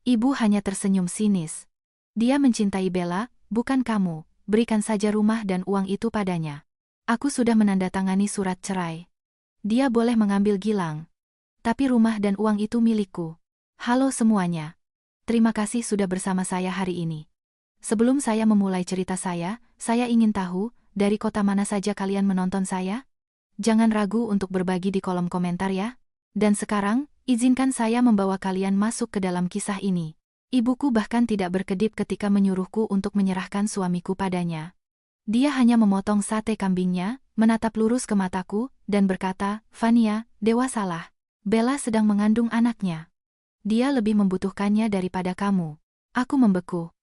Ibu hanya tersenyum sinis. Dia mencintai Bella, bukan kamu, berikan saja rumah dan uang itu padanya. Aku sudah menandatangani surat cerai. Dia boleh mengambil Gilang. Tapi rumah dan uang itu milikku. Halo semuanya. Terima kasih sudah bersama saya hari ini. Sebelum saya memulai cerita saya ingin tahu, dari kota mana saja kalian menonton saya? Jangan ragu untuk berbagi di kolom komentar ya. Dan sekarang, izinkan saya membawa kalian masuk ke dalam kisah ini. Ibuku bahkan tidak berkedip ketika menyuruhku untuk menyerahkan suamiku padanya. Dia hanya memotong sate kambingnya, menatap lurus ke mataku, dan berkata, "Vania, dewasalah. Bella sedang mengandung anaknya. Dia lebih membutuhkannya daripada kamu." Aku membeku.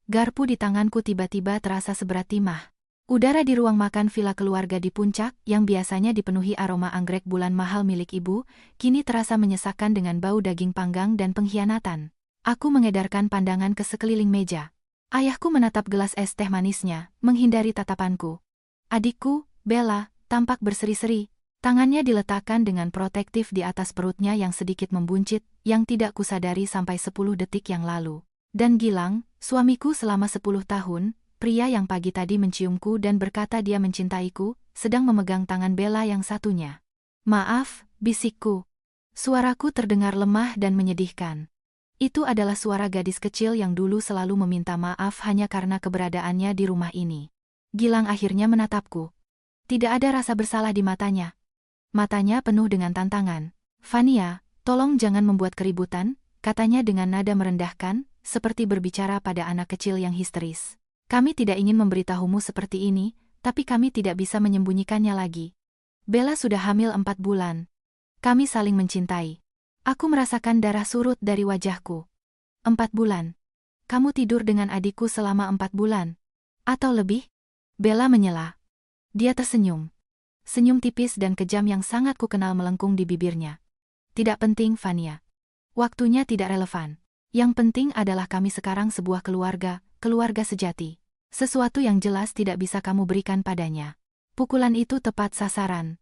Garpu di tanganku tiba-tiba terasa seberat timah. Udara di ruang makan villa keluarga di puncak, yang biasanya dipenuhi aroma anggrek bulan mahal milik ibu, kini terasa menyesakkan dengan bau daging panggang dan pengkhianatan. Aku mengedarkan pandangan ke sekeliling meja. Ayahku menatap gelas es teh manisnya, menghindari tatapanku. Adikku, Bella, tampak berseri-seri. Tangannya diletakkan dengan protektif di atas perutnya yang sedikit membuncit, yang tidak kusadari sampai 10 detik yang lalu. Dan Gilang, suamiku selama 10 tahun, pria yang pagi tadi menciumku dan berkata dia mencintaiku, sedang memegang tangan Bella yang satunya. "Maaf," bisikku. Suaraku terdengar lemah dan menyedihkan. Itu adalah suara gadis kecil yang dulu selalu meminta maaf hanya karena keberadaannya di rumah ini. Gilang akhirnya menatapku. Tidak ada rasa bersalah di matanya. Matanya penuh dengan tantangan. "Vania, tolong jangan membuat keributan," katanya dengan nada merendahkan, seperti berbicara pada anak kecil yang histeris. "Kami tidak ingin memberitahumu seperti ini, tapi kami tidak bisa menyembunyikannya lagi. Bella sudah hamil 4 bulan. Kami saling mencintai." Aku merasakan darah surut dari wajahku. 4 bulan. Kamu tidur dengan adikku selama 4 bulan? Atau lebih? Bella menyela. Dia tersenyum. Senyum tipis dan kejam yang sangat kukenal melengkung di bibirnya. "Tidak penting, Vania. Waktunya tidak relevan. Yang penting adalah kami sekarang sebuah keluarga, keluarga sejati. Sesuatu yang jelas tidak bisa kamu berikan padanya." Pukulan itu tepat sasaran.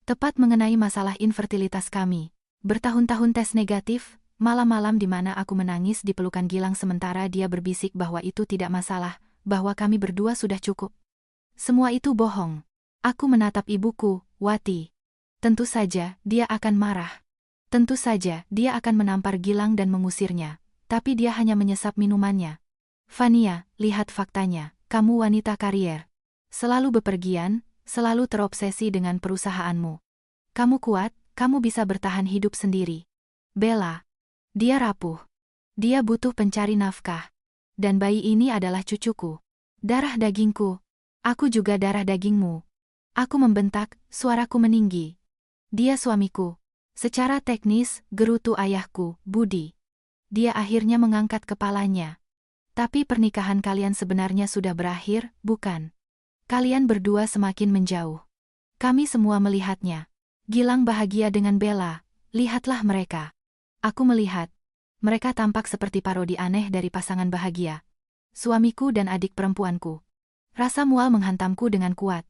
Tepat mengenai masalah infertilitas kami. Bertahun-tahun tes negatif, malam-malam di mana aku menangis di pelukan Gilang sementara dia berbisik bahwa itu tidak masalah, bahwa kami berdua sudah cukup. Semua itu bohong. Aku menatap ibuku, Wati. Tentu saja, dia akan marah. Tentu saja, dia akan menampar Gilang dan mengusirnya, tapi dia hanya menyesap minumannya. "Vania, lihat faktanya, kamu wanita karier. Selalu bepergian, selalu terobsesi dengan perusahaanmu. Kamu kuat, kamu bisa bertahan hidup sendiri. Bella, dia rapuh. Dia butuh pencari nafkah. Dan bayi ini adalah cucuku. Darah dagingku. Aku juga darah dagingmu." Aku membentak, suaraku meninggi. "Dia suamiku. Secara teknis, gerutu ayahku, Budi." Dia akhirnya mengangkat kepalanya. "Tapi pernikahan kalian sebenarnya sudah berakhir, bukan? Kalian berdua semakin menjauh. Kami semua melihatnya. Gilang bahagia dengan Bella, lihatlah mereka." Aku melihat. Mereka tampak seperti parodi aneh dari pasangan bahagia. Suamiku dan adik perempuanku. Rasa mual menghantamku dengan kuat.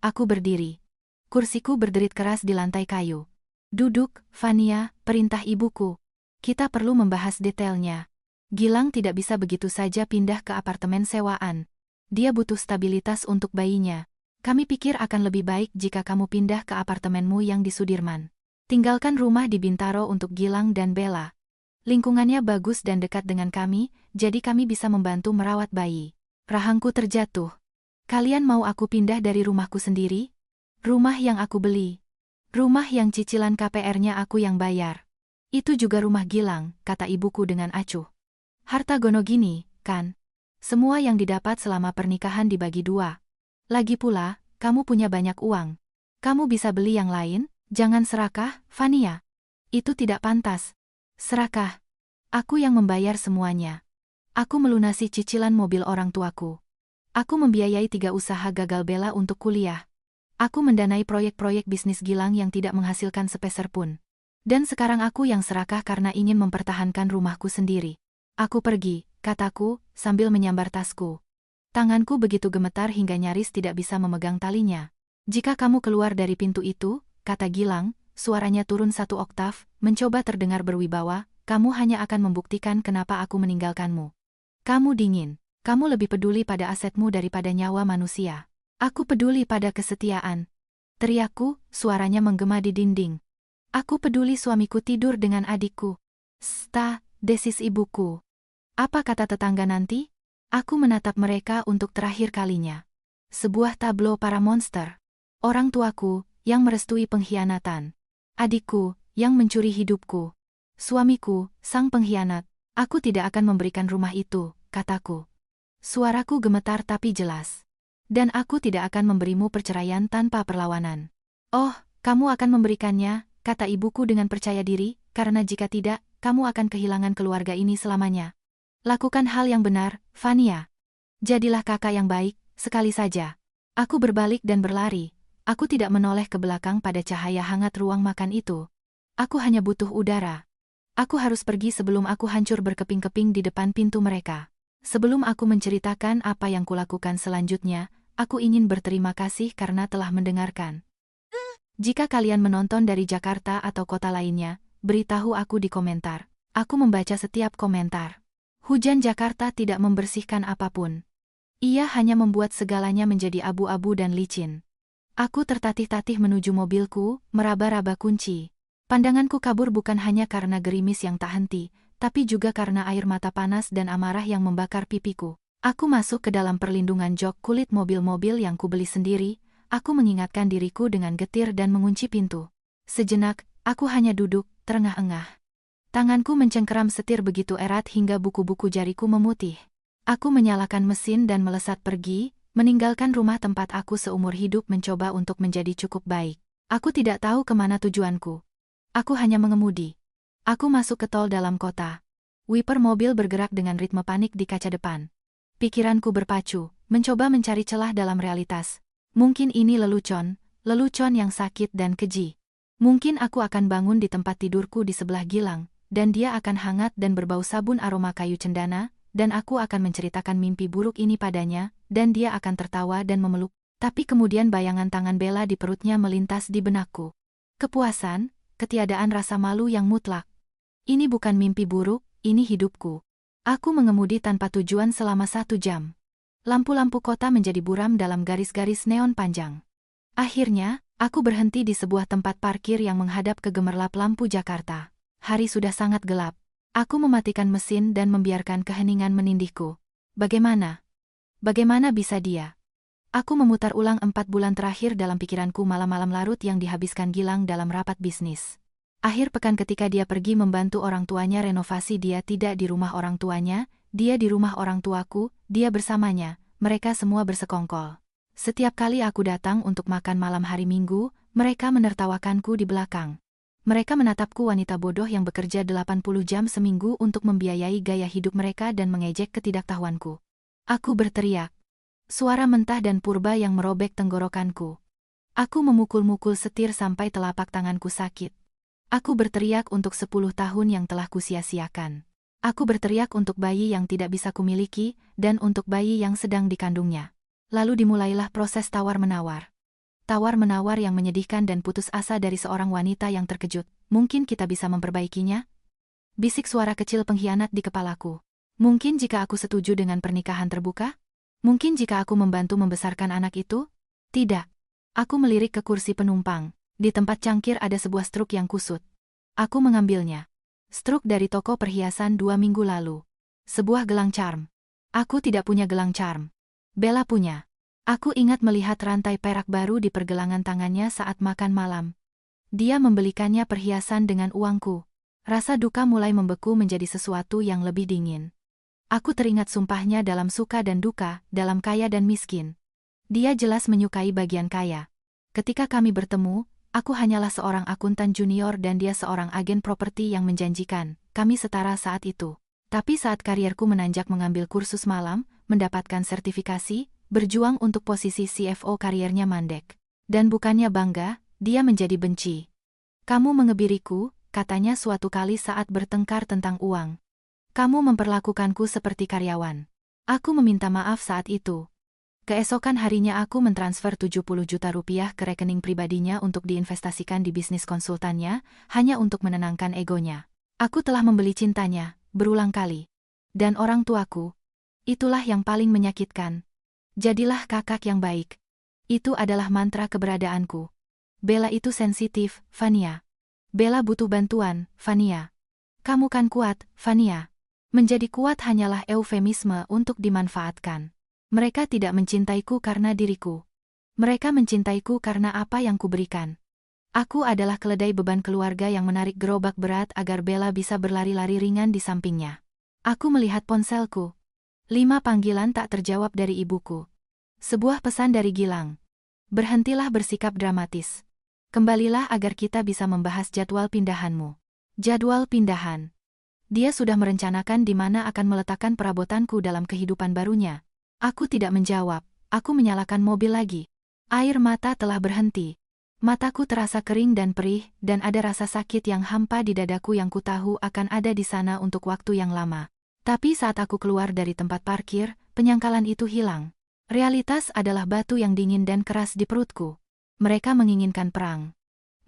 Aku berdiri. Kursiku berderit keras di lantai kayu. "Duduk, Vania, perintah ibuku. Kita perlu membahas detailnya. Gilang tidak bisa begitu saja pindah ke apartemen sewaan. Dia butuh stabilitas untuk bayinya. Kami pikir akan lebih baik jika kamu pindah ke apartemenmu yang di Sudirman. Tinggalkan rumah di Bintaro untuk Gilang dan Bella. Lingkungannya bagus dan dekat dengan kami, jadi kami bisa membantu merawat bayi." Rahangku terjatuh. "Kalian mau aku pindah dari rumahku sendiri? Rumah yang aku beli. Rumah yang cicilan KPR-nya aku yang bayar. Itu juga rumah Gilang," kata ibuku dengan acuh. "Harta gono gini, kan? Semua yang didapat selama pernikahan dibagi 2. Lagi pula, kamu punya banyak uang. Kamu bisa beli yang lain, jangan serakah, Vania. Itu tidak pantas." "Serakah? Aku yang membayar semuanya. Aku melunasi cicilan mobil orang tuaku. Aku membiayai 3 usaha gagal Bella untuk kuliah. Aku mendanai proyek-proyek bisnis Gilang yang tidak menghasilkan sepeser pun. Dan sekarang aku yang serakah karena ingin mempertahankan rumahku sendiri. Aku pergi," kataku, sambil menyambar tasku. Tanganku begitu gemetar hingga nyaris tidak bisa memegang talinya. "Jika kamu keluar dari pintu itu," kata Gilang, suaranya turun 1 oktav, mencoba terdengar berwibawa, kamu hanya akan membuktikan kenapa aku meninggalkanmu. Kamu dingin. Kamu lebih peduli pada asetmu daripada nyawa manusia. Aku peduli pada kesetiaan. Teriakku, suaranya menggema di dinding. Aku peduli suamiku tidur dengan adikku. Desis ibuku. Apa kata tetangga nanti? Aku menatap mereka untuk terakhir kalinya. Sebuah tablo para monster. Orang tuaku, yang merestui pengkhianatan. Adikku, yang mencuri hidupku. Suamiku, sang pengkhianat. Aku tidak akan memberikan rumah itu, kataku. Suaraku gemetar tapi jelas. Dan aku tidak akan memberimu perceraian tanpa perlawanan. Oh, kamu akan memberikannya, kata ibuku dengan percaya diri, karena jika tidak, kamu akan kehilangan keluarga ini selamanya. Lakukan hal yang benar, Vania. Jadilah kakak yang baik, sekali saja. Aku berbalik dan berlari. Aku tidak menoleh ke belakang pada cahaya hangat ruang makan itu. Aku hanya butuh udara. Aku harus pergi sebelum aku hancur berkeping-keping di depan pintu mereka. Sebelum aku menceritakan apa yang kulakukan selanjutnya, aku ingin berterima kasih karena telah mendengarkan. Jika kalian menonton dari Jakarta atau kota lainnya, beritahu aku di komentar. Aku membaca setiap komentar. Hujan Jakarta tidak membersihkan apapun. Ia hanya membuat segalanya menjadi abu-abu dan licin. Aku tertatih-tatih menuju mobilku, meraba-raba kunci. Pandanganku kabur bukan hanya karena gerimis yang tak henti, tapi juga karena air mata panas dan amarah yang membakar pipiku. Aku masuk ke dalam perlindungan jok kulit mobil-mobil yang kubeli sendiri. Aku mengingatkan diriku dengan getir dan mengunci pintu. Sejenak, aku hanya duduk, terengah-engah. Tanganku mencengkeram setir begitu erat hingga buku-buku jariku memutih. Aku menyalakan mesin dan melesat pergi, meninggalkan rumah tempat aku seumur hidup mencoba untuk menjadi cukup baik. Aku tidak tahu kemana tujuanku. Aku hanya mengemudi. Aku masuk ke tol dalam kota. Wiper mobil bergerak dengan ritme panik di kaca depan. Pikiranku berpacu, mencoba mencari celah dalam realitas. Mungkin ini lelucon yang sakit dan keji. Mungkin aku akan bangun di tempat tidurku di sebelah Gilang, dan dia akan hangat dan berbau sabun aroma kayu cendana, dan aku akan menceritakan mimpi buruk ini padanya, dan dia akan tertawa dan memeluk. Tapi kemudian bayangan tangan Bella di perutnya melintas di benakku. Kepuasan, ketiadaan rasa malu yang mutlak. Ini bukan mimpi buruk, ini hidupku. Aku mengemudi tanpa tujuan selama 1 jam. Lampu-lampu kota menjadi buram dalam garis-garis neon panjang. Akhirnya, aku berhenti di sebuah tempat parkir yang menghadap ke gemerlap lampu Jakarta. Hari sudah sangat gelap. Aku mematikan mesin dan membiarkan keheningan menindihku. Bagaimana? Bagaimana bisa dia? Aku memutar ulang 4 bulan terakhir dalam pikiranku malam-malam larut yang dihabiskan Gilang dalam rapat bisnis. Akhir pekan ketika dia pergi membantu orang tuanya renovasi, dia tidak di rumah orang tuanya, dia di rumah orang tuaku, dia bersamanya, mereka semua bersekongkol. Setiap kali aku datang untuk makan malam hari Minggu, mereka menertawakanku di belakang. Mereka menatapku wanita bodoh yang bekerja 80 jam seminggu untuk membiayai gaya hidup mereka dan mengejek ketidaktahuanku. Aku berteriak. Suara mentah dan purba yang merobek tenggorokanku. Aku memukul-mukul setir sampai telapak tanganku sakit. Aku berteriak untuk 10 tahun yang telah kusia-siakan. Aku berteriak untuk bayi yang tidak bisa kumiliki, dan untuk bayi yang sedang dikandungnya. Lalu dimulailah proses tawar-menawar. Tawar-menawar yang menyedihkan dan putus asa dari seorang wanita yang terkejut. Mungkin kita bisa memperbaikinya? Bisik suara kecil pengkhianat di kepalaku. Mungkin jika aku setuju dengan pernikahan terbuka? Mungkin jika aku membantu membesarkan anak itu? Tidak. Aku melirik ke kursi penumpang. Di tempat cangkir ada sebuah struk yang kusut. Aku mengambilnya. Struk dari toko perhiasan 2 minggu lalu. Sebuah gelang charm. Aku tidak punya gelang charm. Bella punya. Aku ingat melihat rantai perak baru di pergelangan tangannya saat makan malam. Dia membelikannya perhiasan dengan uangku. Rasa duka mulai membeku menjadi sesuatu yang lebih dingin. Aku teringat sumpahnya dalam suka dan duka, dalam kaya dan miskin. Dia jelas menyukai bagian kaya. Ketika kami bertemu, aku hanyalah seorang akuntan junior dan dia seorang agen properti yang menjanjikan. Kami setara saat itu. Tapi saat karierku menanjak mengambil kursus malam, mendapatkan sertifikasi, berjuang untuk posisi CFO, kariernya mandek. Dan bukannya bangga, dia menjadi benci. Kamu mengebiriku, katanya suatu kali saat bertengkar tentang uang. Kamu memperlakukanku seperti karyawan. Aku meminta maaf saat itu. Keesokan harinya aku mentransfer 70 juta rupiah ke rekening pribadinya untuk diinvestasikan di bisnis konsultannya, hanya untuk menenangkan egonya. Aku telah membeli cintanya, berulang kali. Dan orang tuaku. Itulah yang paling menyakitkan. Jadilah kakak yang baik. Itu adalah mantra keberadaanku. Bella itu sensitif, Vania. Bella butuh bantuan, Vania. Kamu kan kuat, Vania. Menjadi kuat hanyalah eufemisme untuk dimanfaatkan. Mereka tidak mencintaiku karena diriku. Mereka mencintaiku karena apa yang kuberikan. Aku adalah keledai beban keluarga yang menarik gerobak berat agar Bella bisa berlari-lari ringan di sampingnya. Aku melihat ponselku. 5 panggilan tak terjawab dari ibuku. Sebuah pesan dari Gilang. Berhentilah bersikap dramatis. Kembalilah agar kita bisa membahas jadwal pindahanmu. Jadwal pindahan. Dia sudah merencanakan di mana akan meletakkan perabotanku dalam kehidupan barunya. Aku tidak menjawab. Aku menyalakan mobil lagi. Air mata telah berhenti. Mataku terasa kering dan perih, dan ada rasa sakit yang hampa di dadaku yang kutahu akan ada di sana untuk waktu yang lama. Tapi saat aku keluar dari tempat parkir, penyangkalan itu hilang. Realitas adalah batu yang dingin dan keras di perutku. Mereka menginginkan perang.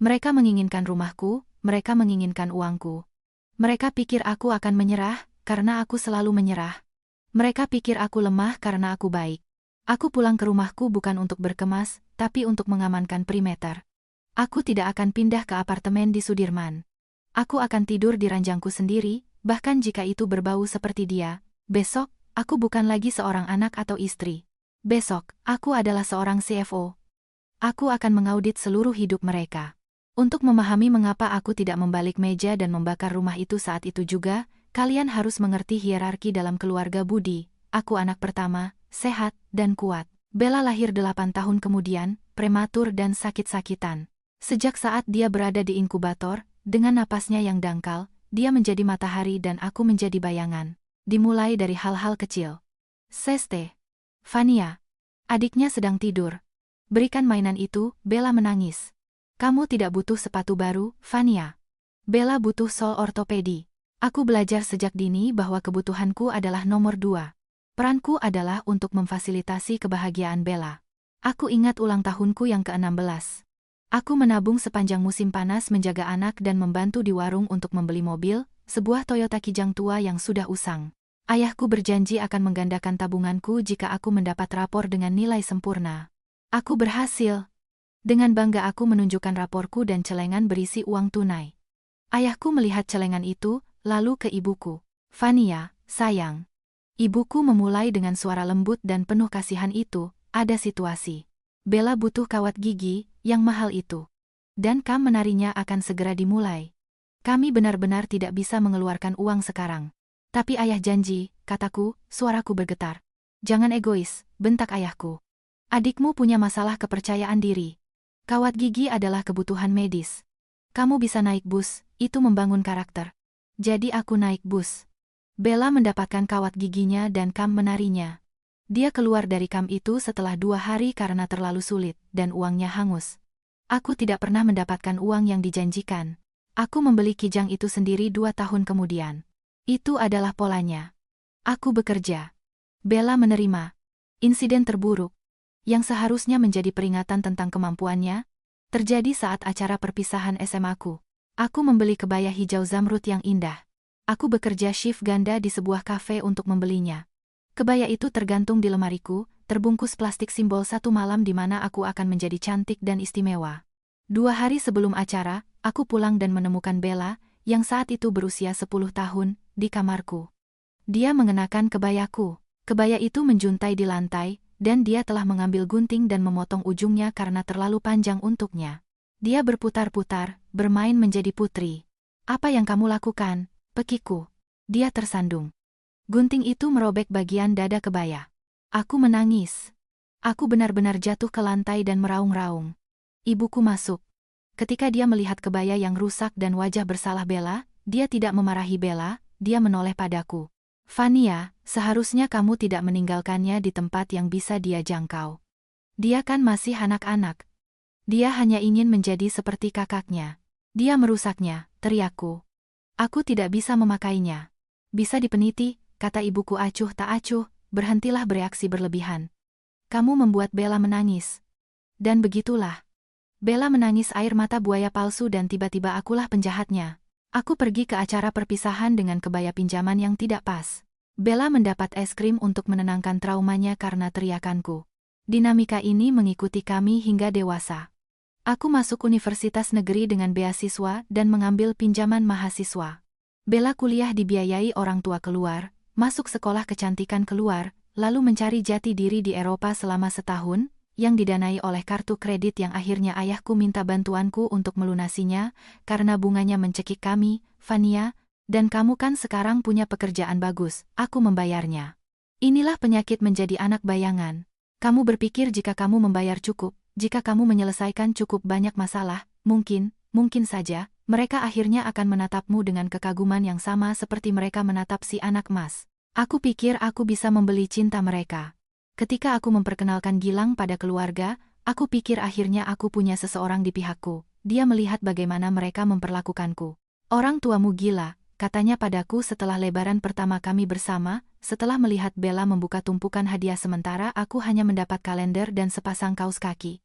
Mereka menginginkan rumahku, mereka menginginkan uangku. Mereka pikir aku akan menyerah, karena aku selalu menyerah. Mereka pikir aku lemah karena aku baik. Aku pulang ke rumahku bukan untuk berkemas, tapi untuk mengamankan perimeter. Aku tidak akan pindah ke apartemen di Sudirman. Aku akan tidur di ranjangku sendiri, bahkan jika itu berbau seperti dia. Besok, aku bukan lagi seorang anak atau istri. Besok, aku adalah seorang CFO. Aku akan mengaudit seluruh hidup mereka. Untuk memahami mengapa aku tidak membalik meja dan membakar rumah itu saat itu juga, kalian harus mengerti hierarki dalam keluarga Budi. Aku anak pertama, sehat, dan kuat. Bella lahir 8 tahun kemudian, prematur dan sakit-sakitan. Sejak saat dia berada di inkubator, dengan napasnya yang dangkal, dia menjadi matahari dan aku menjadi bayangan. Dimulai dari hal-hal kecil. Seste. Vania. Adiknya sedang tidur. Berikan mainan itu, Bella menangis. Kamu tidak butuh sepatu baru, Vania. Bella butuh sol ortopedi. Aku belajar sejak dini bahwa kebutuhanku adalah nomor 2. Peranku adalah untuk memfasilitasi kebahagiaan Bella. Aku ingat ulang tahunku yang ke-16. Aku menabung sepanjang musim panas menjaga anak dan membantu di warung untuk membeli mobil, sebuah Toyota Kijang tua yang sudah usang. Ayahku berjanji akan menggandakan tabunganku jika aku mendapat rapor dengan nilai sempurna. Aku berhasil. Dengan bangga aku menunjukkan raporku dan celengan berisi uang tunai. Ayahku melihat celengan itu, lalu ke ibuku. Vania, sayang. Ibuku memulai dengan suara lembut dan penuh kasihan itu, ada situasi. Bella butuh kawat gigi, yang mahal itu. Dan kam menarinya akan segera dimulai. Kami benar-benar tidak bisa mengeluarkan uang sekarang. Tapi ayah janji, kataku, suaraku bergetar. Jangan egois, bentak ayahku. Adikmu punya masalah kepercayaan diri. Kawat gigi adalah kebutuhan medis. Kamu bisa naik bus, itu membangun karakter. Jadi aku naik bus. Bella mendapatkan kawat giginya dan kam menarinya. Dia keluar dari kam itu setelah 2 hari karena terlalu sulit, dan uangnya hangus. Aku tidak pernah mendapatkan uang yang dijanjikan. Aku membeli kijang itu sendiri 2 tahun kemudian. Itu adalah polanya. Aku bekerja. Bella menerima. Insiden terburuk, yang seharusnya menjadi peringatan tentang kemampuannya, terjadi saat acara perpisahan SMA-ku. Aku membeli kebaya hijau zamrud yang indah. Aku bekerja shift ganda di sebuah kafe untuk membelinya. Kebaya itu tergantung di lemariku, terbungkus plastik simbol satu malam di mana aku akan menjadi cantik dan istimewa. 2 hari sebelum acara, aku pulang dan menemukan Bella, yang saat itu berusia 10 tahun, di kamarku. Dia mengenakan kebayaku. Kebaya itu menjuntai di lantai, dan dia telah mengambil gunting dan memotong ujungnya karena terlalu panjang untuknya. Dia berputar-putar, bermain menjadi putri. Apa yang kamu lakukan, Pekiku? Dia tersandung. Gunting itu merobek bagian dada kebaya. Aku menangis. Aku benar-benar jatuh ke lantai dan meraung-raung. Ibuku masuk. Ketika dia melihat kebaya yang rusak dan wajah bersalah Bella, dia tidak memarahi Bella, dia menoleh padaku. Vania, seharusnya kamu tidak meninggalkannya di tempat yang bisa dia jangkau. Dia kan masih anak-anak. Dia hanya ingin menjadi seperti kakaknya. Dia merusaknya, teriakku. Aku tidak bisa memakainya. Bisa dipeniti, kata ibuku acuh tak acuh, berhentilah bereaksi berlebihan. Kamu membuat Bella menangis. Dan begitulah. Bella menangis air mata buaya palsu dan tiba-tiba akulah penjahatnya. Aku pergi ke acara perpisahan dengan kebaya pinjaman yang tidak pas. Bella mendapat es krim untuk menenangkan traumanya karena teriakanku. Dinamika ini mengikuti kami hingga dewasa. Aku masuk universitas negeri dengan beasiswa dan mengambil pinjaman mahasiswa. Bella kuliah dibiayai orang tua keluar, masuk sekolah kecantikan keluar, lalu mencari jati diri di Eropa selama setahun, yang didanai oleh kartu kredit yang akhirnya ayahku minta bantuanku untuk melunasinya, karena bunganya mencekik kami, Vania, dan kamu kan sekarang punya pekerjaan bagus, aku membayarnya. Inilah penyakit menjadi anak bayangan. Kamu berpikir jika kamu membayar cukup, jika kamu menyelesaikan cukup banyak masalah, mungkin saja, mereka akhirnya akan menatapmu dengan kekaguman yang sama seperti mereka menatap si anak emas. Aku pikir aku bisa membeli cinta mereka. Ketika aku memperkenalkan Gilang pada keluarga, aku pikir akhirnya aku punya seseorang di pihakku. Dia melihat bagaimana mereka memperlakukanku. Orang tuamu gila, katanya padaku setelah lebaran pertama kami bersama, setelah melihat Bella membuka tumpukan hadiah sementara aku hanya mendapat kalender dan sepasang kaos kaki.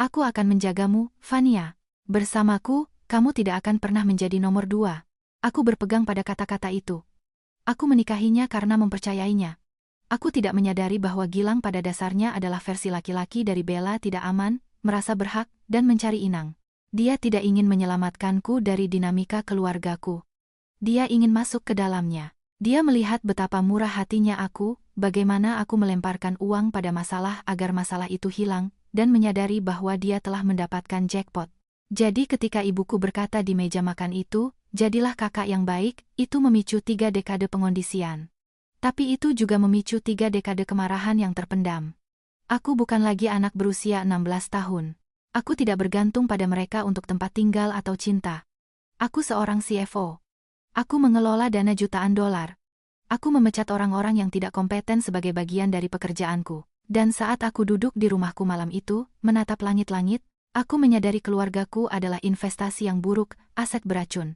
Aku akan menjagamu, Vania. Bersamaku, kamu tidak akan pernah menjadi nomor 2. Aku berpegang pada kata-kata itu. Aku menikahinya karena mempercayainya. Aku tidak menyadari bahwa Gilang pada dasarnya adalah versi laki-laki dari Bella, tidak aman, merasa berhak, dan mencari inang. Dia tidak ingin menyelamatkanku dari dinamika keluargaku. Dia ingin masuk ke dalamnya. Dia melihat betapa murah hatinya aku, bagaimana aku melemparkan uang pada masalah agar masalah itu hilang, dan menyadari bahwa dia telah mendapatkan jackpot. Jadi ketika ibuku berkata di meja makan itu, jadilah kakak yang baik, itu memicu 3 dekade pengondisian. Tapi itu juga memicu 3 dekade kemarahan yang terpendam. Aku bukan lagi anak berusia 16 tahun. Aku tidak bergantung pada mereka untuk tempat tinggal atau cinta. Aku seorang CFO. Aku mengelola dana jutaan dolar. Aku memecat orang-orang yang tidak kompeten sebagai bagian dari pekerjaanku. Dan saat aku duduk di rumahku malam itu, menatap langit-langit, aku menyadari keluargaku adalah investasi yang buruk, aset beracun.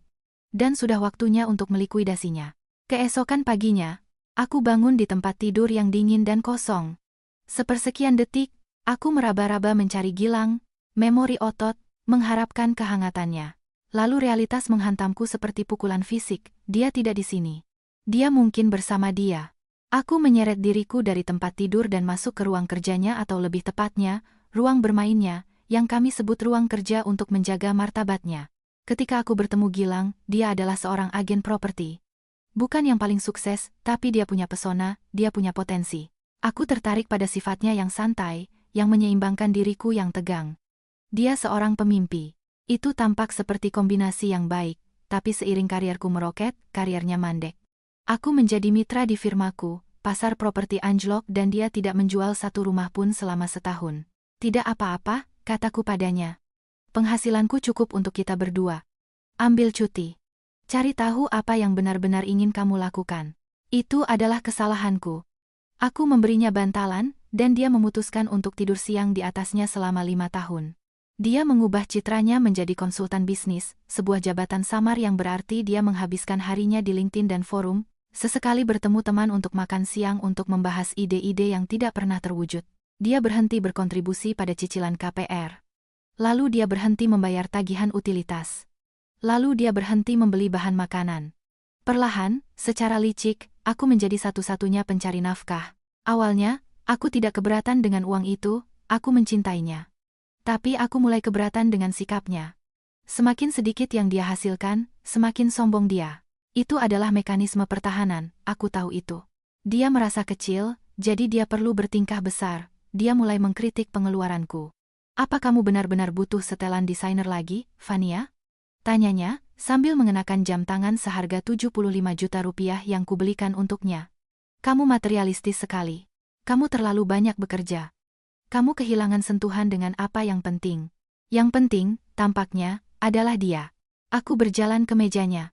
Dan sudah waktunya untuk melikuidasinya. Keesokan paginya, aku bangun di tempat tidur yang dingin dan kosong. Sepersekian detik, aku meraba-raba mencari Gilang, memori otot, mengharapkan kehangatannya. Lalu realitas menghantamku seperti pukulan fisik, dia tidak di sini. Dia mungkin bersama dia. Aku menyeret diriku dari tempat tidur dan masuk ke ruang kerjanya atau lebih tepatnya, ruang bermainnya, yang kami sebut ruang kerja untuk menjaga martabatnya. Ketika aku bertemu Gilang, dia adalah seorang agen properti. Bukan yang paling sukses, tapi dia punya pesona, dia punya potensi. Aku tertarik pada sifatnya yang santai, yang menyeimbangkan diriku yang tegang. Dia seorang pemimpi. Itu tampak seperti kombinasi yang baik, tapi seiring karierku meroket, kariernya mandek. Aku menjadi mitra di firmaku, pasar properti anjlok dan dia tidak menjual satu rumah pun selama setahun. Tidak apa-apa, kataku padanya. Penghasilanku cukup untuk kita berdua. Ambil cuti. Cari tahu apa yang benar-benar ingin kamu lakukan. Itu adalah kesalahanku. Aku memberinya bantalan, dan dia memutuskan untuk tidur siang di atasnya selama 5 tahun. Dia mengubah citranya menjadi konsultan bisnis, sebuah jabatan samar yang berarti dia menghabiskan harinya di LinkedIn dan forum, sesekali bertemu teman untuk makan siang untuk membahas ide-ide yang tidak pernah terwujud. Dia berhenti berkontribusi pada cicilan KPR. Lalu dia berhenti membayar tagihan utilitas. Lalu dia berhenti membeli bahan makanan. Perlahan, secara licik, aku menjadi satu-satunya pencari nafkah. Awalnya, aku tidak keberatan dengan uang itu, aku mencintainya. Tapi aku mulai keberatan dengan sikapnya. Semakin sedikit yang dia hasilkan, semakin sombong dia. Itu adalah mekanisme pertahanan, aku tahu itu. Dia merasa kecil, jadi dia perlu bertingkah besar. Dia mulai mengkritik pengeluaranku. Apa kamu benar-benar butuh setelan desainer lagi, Vania? Tanyanya, sambil mengenakan jam tangan seharga 75 juta rupiah yang kubelikan untuknya. Kamu materialistis sekali. Kamu terlalu banyak bekerja. Kamu kehilangan sentuhan dengan apa yang penting. Yang penting, tampaknya, adalah dia. Aku berjalan ke mejanya.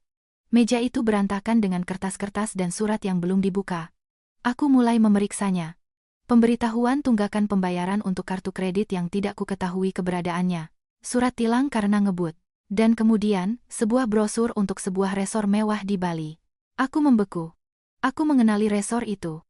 Meja itu berantakan dengan kertas-kertas dan surat yang belum dibuka. Aku mulai memeriksanya. Pemberitahuan tunggakan pembayaran untuk kartu kredit yang tidak kuketahui keberadaannya. Surat tilang karena ngebut. Dan kemudian, sebuah brosur untuk sebuah resor mewah di Bali. Aku membeku. Aku mengenali resor itu.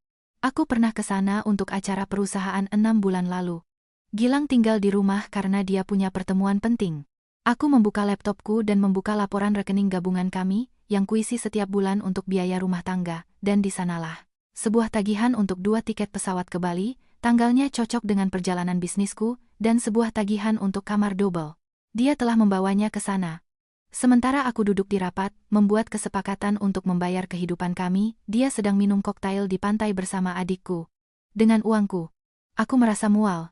Aku pernah ke sana untuk acara perusahaan 6 bulan lalu. Gilang tinggal di rumah karena dia punya pertemuan penting. Aku membuka laptopku dan membuka laporan rekening gabungan kami, yang kuisi setiap bulan untuk biaya rumah tangga, dan di sanalah sebuah tagihan untuk 2 tiket pesawat ke Bali, tanggalnya cocok dengan perjalanan bisnisku, dan sebuah tagihan untuk kamar double. Dia telah membawanya ke sana. Sementara aku duduk di rapat, membuat kesepakatan untuk membayar kehidupan kami, dia sedang minum koktail di pantai bersama adikku. Dengan uangku. Aku merasa mual.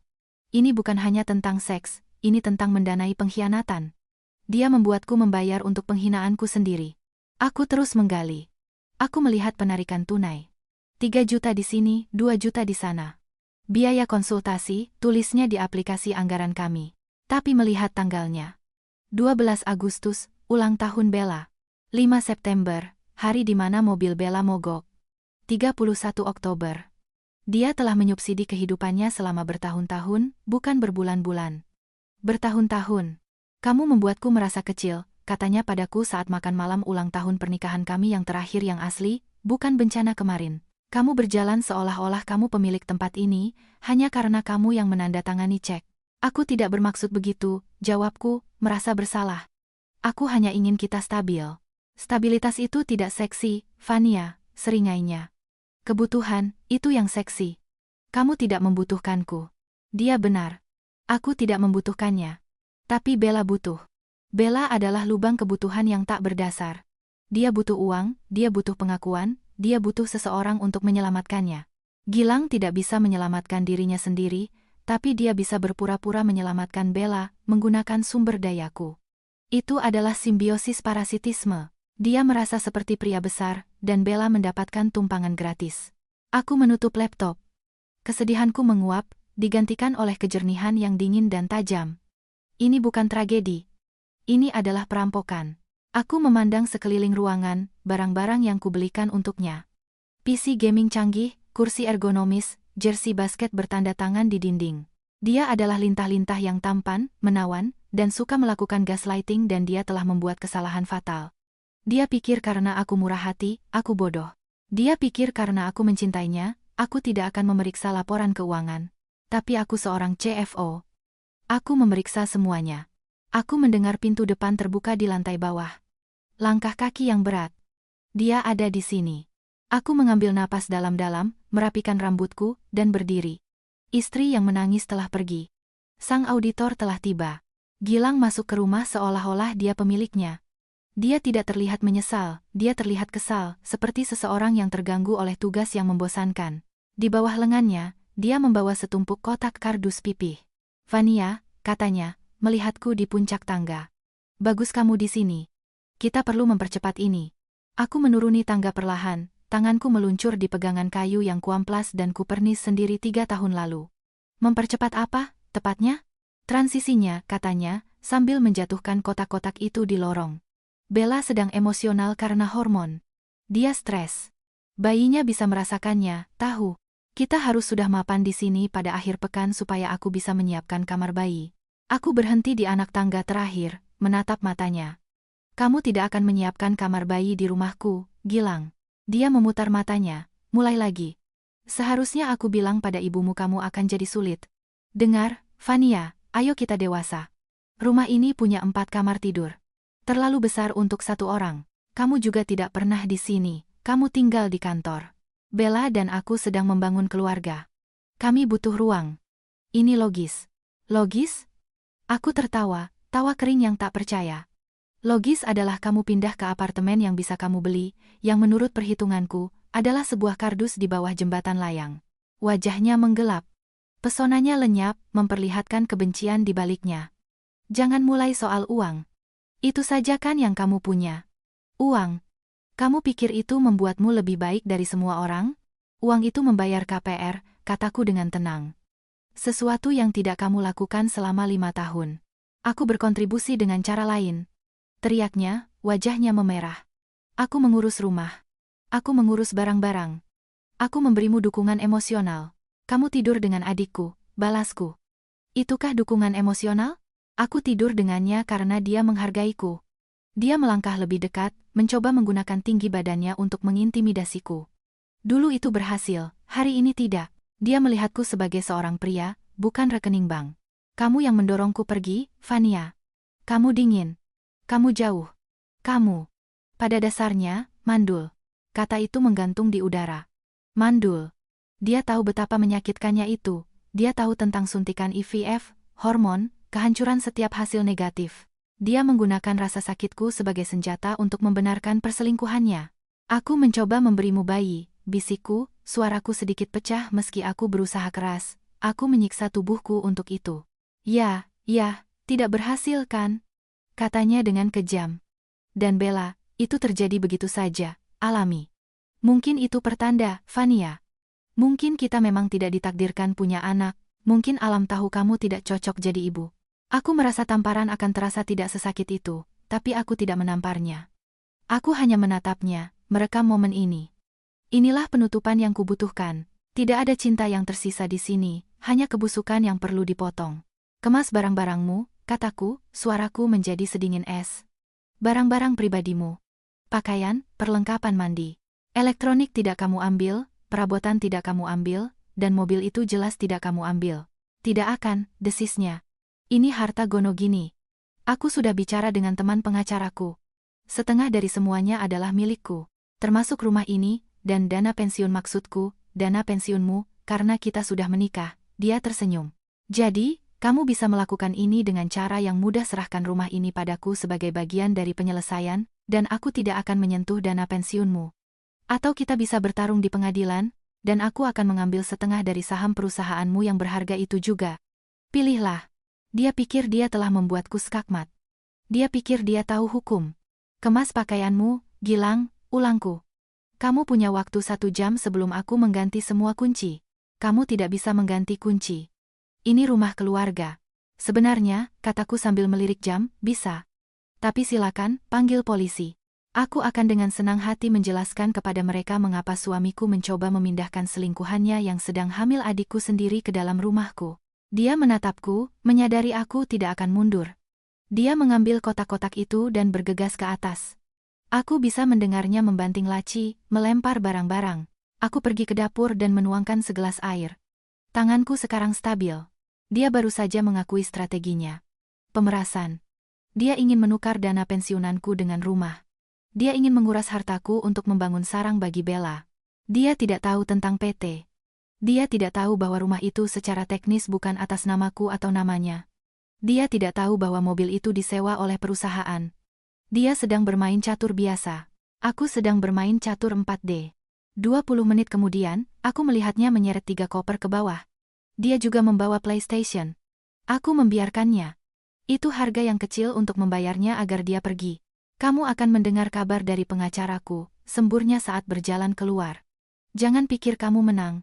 Ini bukan hanya tentang seks. Ini tentang mendanai pengkhianatan. Dia membuatku membayar untuk penghinaanku sendiri. Aku terus menggali. Aku melihat penarikan tunai. 3 juta di sini, 2 juta di sana. Biaya konsultasi, tulisnya di aplikasi anggaran kami. Tapi melihat tanggalnya. 12 Agustus, ulang tahun Bella. 5 September, hari di mana mobil Bella mogok. 31 Oktober. Dia telah menyubsidi kehidupannya selama bertahun-tahun, bukan berbulan-bulan. Bertahun-tahun. Kamu membuatku merasa kecil, katanya padaku saat makan malam ulang tahun pernikahan kami yang terakhir yang asli, bukan bencana kemarin. Kamu berjalan seolah-olah kamu pemilik tempat ini, hanya karena kamu yang menandatangani cek. Aku tidak bermaksud begitu, jawabku, merasa bersalah. Aku hanya ingin kita stabil. Stabilitas itu tidak seksi, Vania, seringainya. Kebutuhan, itu yang seksi. Kamu tidak membutuhkanku. Dia benar. Aku tidak membutuhkannya. Tapi Bella butuh. Bella adalah lubang kebutuhan yang tak berdasar. Dia butuh uang, dia butuh pengakuan, dia butuh seseorang untuk menyelamatkannya. Gilang tidak bisa menyelamatkan dirinya sendiri, tapi dia bisa berpura-pura menyelamatkan Bella menggunakan sumber dayaku. Itu adalah simbiosis parasitisme. Dia merasa seperti pria besar, dan Bella mendapatkan tumpangan gratis. Aku menutup laptop. Kesedihanku menguap, digantikan oleh kejernihan yang dingin dan tajam. Ini bukan tragedi. Ini adalah perampokan. Aku memandang sekeliling ruangan, barang-barang yang kubelikan untuknya. PC gaming canggih, kursi ergonomis, jersey basket bertanda tangan di dinding. Dia adalah lintah-lintah yang tampan, menawan, dan suka melakukan gaslighting dan dia telah membuat kesalahan fatal. Dia pikir karena aku murah hati, aku bodoh. Dia pikir karena aku mencintainya, aku tidak akan memeriksa laporan keuangan. Tapi aku seorang CFO. Aku memeriksa semuanya. Aku mendengar pintu depan terbuka di lantai bawah. Langkah kaki yang berat. Dia ada di sini. Aku mengambil napas dalam-dalam, merapikan rambutku, dan berdiri. Istri yang menangis telah pergi. Sang auditor telah tiba. Gilang masuk ke rumah seolah-olah dia pemiliknya. Dia tidak terlihat menyesal, dia terlihat kesal, seperti seseorang yang terganggu oleh tugas yang membosankan. Di bawah lengannya, dia membawa setumpuk kotak kardus pipih. Vania, katanya, melihatku di puncak tangga. Bagus kamu di sini. Kita perlu mempercepat ini. Aku menuruni tangga perlahan, tanganku meluncur di pegangan kayu yang kuamplas dan kupernis sendiri 3 tahun lalu. Mempercepat apa, tepatnya? Transisinya, katanya, sambil menjatuhkan kotak-kotak itu di lorong. Bella sedang emosional karena hormon. Dia stres. Bayinya bisa merasakannya, tahu. Kita harus sudah mapan di sini pada akhir pekan supaya aku bisa menyiapkan kamar bayi. Aku berhenti di anak tangga terakhir, menatap matanya. Kamu tidak akan menyiapkan kamar bayi di rumahku, Gilang. Dia memutar matanya, mulai lagi. Seharusnya aku bilang pada ibumu kamu akan jadi sulit. Dengar, Vania, ayo kita dewasa. Rumah ini punya 4 kamar tidur. Terlalu besar untuk 1 orang. Kamu juga tidak pernah di sini, kamu tinggal di kantor. Bella dan aku sedang membangun keluarga. Kami butuh ruang. Ini logis. Logis? Aku tertawa, tawa kering yang tak percaya. Logis adalah kamu pindah ke apartemen yang bisa kamu beli, yang menurut perhitunganku, adalah sebuah kardus di bawah jembatan layang. Wajahnya menggelap. Pesonanya lenyap, memperlihatkan kebencian di baliknya. Jangan mulai soal uang. Itu saja kan yang kamu punya. Uang. Kamu pikir itu membuatmu lebih baik dari semua orang? Uang itu membayar KPR, kataku dengan tenang. Sesuatu yang tidak kamu lakukan selama 5 tahun. Aku berkontribusi dengan cara lain. Teriaknya, wajahnya memerah. Aku mengurus rumah. Aku mengurus barang-barang. Aku memberimu dukungan emosional. Kamu tidur dengan adikku, balasku. Itukah dukungan emosional? Aku tidur dengannya karena dia menghargaiku. Dia melangkah lebih dekat, mencoba menggunakan tinggi badannya untuk mengintimidasiku. Dulu itu berhasil, hari ini tidak. Dia melihatku sebagai seorang pria, bukan rekening bank. Kamu yang mendorongku pergi, Vania. Kamu dingin. Kamu jauh. Kamu. Pada dasarnya, mandul. Kata itu menggantung di udara. Mandul. Dia tahu betapa menyakitkannya itu. Dia tahu tentang suntikan IVF, hormon, kehancuran setiap hasil negatif. Dia menggunakan rasa sakitku sebagai senjata untuk membenarkan perselingkuhannya. Aku mencoba memberimu bayi, bisikku, suaraku sedikit pecah meski aku berusaha keras. Aku menyiksa tubuhku untuk itu. Ya, tidak berhasil kan? Katanya dengan kejam. Dan Bella, itu terjadi begitu saja, alami. Mungkin itu pertanda, Vania. Mungkin kita memang tidak ditakdirkan punya anak, mungkin alam tahu kamu tidak cocok jadi ibu. Aku merasa tamparan akan terasa tidak sesakit itu, tapi aku tidak menamparnya. Aku hanya menatapnya, merekam momen ini. Inilah penutupan yang kubutuhkan. Tidak ada cinta yang tersisa di sini, hanya kebusukan yang perlu dipotong. Kemas barang-barangmu, kataku, suaraku menjadi sedingin es. Barang-barang pribadimu. Pakaian, perlengkapan mandi. Elektronik tidak kamu ambil, perabotan tidak kamu ambil, dan mobil itu jelas tidak kamu ambil. Tidak akan, desisnya. Ini harta gono gini. Aku sudah bicara dengan teman pengacaraku. Setengah dari semuanya adalah milikku. Termasuk rumah ini, dan dana pensiun maksudku, dana pensiunmu, karena kita sudah menikah. Dia tersenyum. Jadi, kamu bisa melakukan ini dengan cara yang mudah, serahkan rumah ini padaku sebagai bagian dari penyelesaian, dan aku tidak akan menyentuh dana pensiunmu. Atau kita bisa bertarung di pengadilan, dan aku akan mengambil setengah dari saham perusahaanmu yang berharga itu juga. Pilihlah. Dia pikir dia telah membuatku skakmat. Dia pikir dia tahu hukum. Kemas pakaianmu, Gilang, ulangku. Kamu punya waktu 1 jam sebelum aku mengganti semua kunci. Kamu tidak bisa mengganti kunci. Ini rumah keluarga. Sebenarnya, kataku sambil melirik jam, bisa. Tapi silakan, panggil polisi. Aku akan dengan senang hati menjelaskan kepada mereka mengapa suamiku mencoba memindahkan selingkuhannya yang sedang hamil adikku sendiri ke dalam rumahku. Dia menatapku, menyadari aku tidak akan mundur. Dia mengambil kotak-kotak itu dan bergegas ke atas. Aku bisa mendengarnya membanting laci, melempar barang-barang. Aku pergi ke dapur dan menuangkan segelas air. Tanganku sekarang stabil. Dia baru saja mengakui strateginya. Pemerasan. Dia ingin menukar dana pensiunanku dengan rumah. Dia ingin menguras hartaku untuk membangun sarang bagi Bella. Dia tidak tahu tentang PT. Dia tidak tahu bahwa rumah itu secara teknis bukan atas namaku atau namanya. Dia tidak tahu bahwa mobil itu disewa oleh perusahaan. Dia sedang bermain catur biasa. Aku sedang bermain catur 4D. 20 menit kemudian, aku melihatnya menyeret 3 koper ke bawah. Dia juga membawa PlayStation. Aku membiarkannya. Itu harga yang kecil untuk membayarnya agar dia pergi. Kamu akan mendengar kabar dari pengacaraku, semburnya saat berjalan keluar. Jangan pikir kamu menang.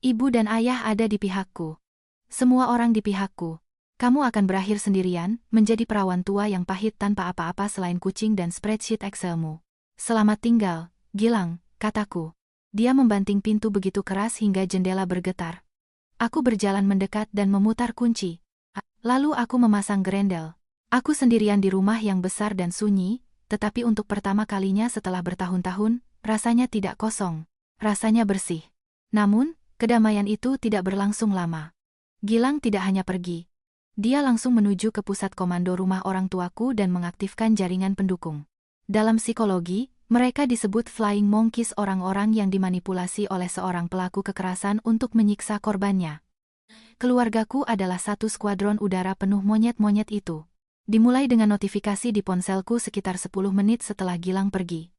Ibu dan ayah ada di pihakku. Semua orang di pihakku. Kamu akan berakhir sendirian, menjadi perawan tua yang pahit tanpa apa-apa selain kucing dan spreadsheet Excelmu. Selamat tinggal, Gilang, kataku. Dia membanting pintu begitu keras hingga jendela bergetar. Aku berjalan mendekat dan memutar kunci. Lalu aku memasang grendel. Aku sendirian di rumah yang besar dan sunyi, tetapi untuk pertama kalinya setelah bertahun-tahun, rasanya tidak kosong. Rasanya bersih. Namun, kedamaian itu tidak berlangsung lama. Gilang tidak hanya pergi. Dia langsung menuju ke pusat komando rumah orang tuaku dan mengaktifkan jaringan pendukung. Dalam psikologi, mereka disebut flying monkeys, orang-orang yang dimanipulasi oleh seorang pelaku kekerasan untuk menyiksa korbannya. Keluargaku adalah satu skuadron udara penuh monyet-monyet itu. Dimulai dengan notifikasi di ponselku sekitar 10 menit setelah Gilang pergi.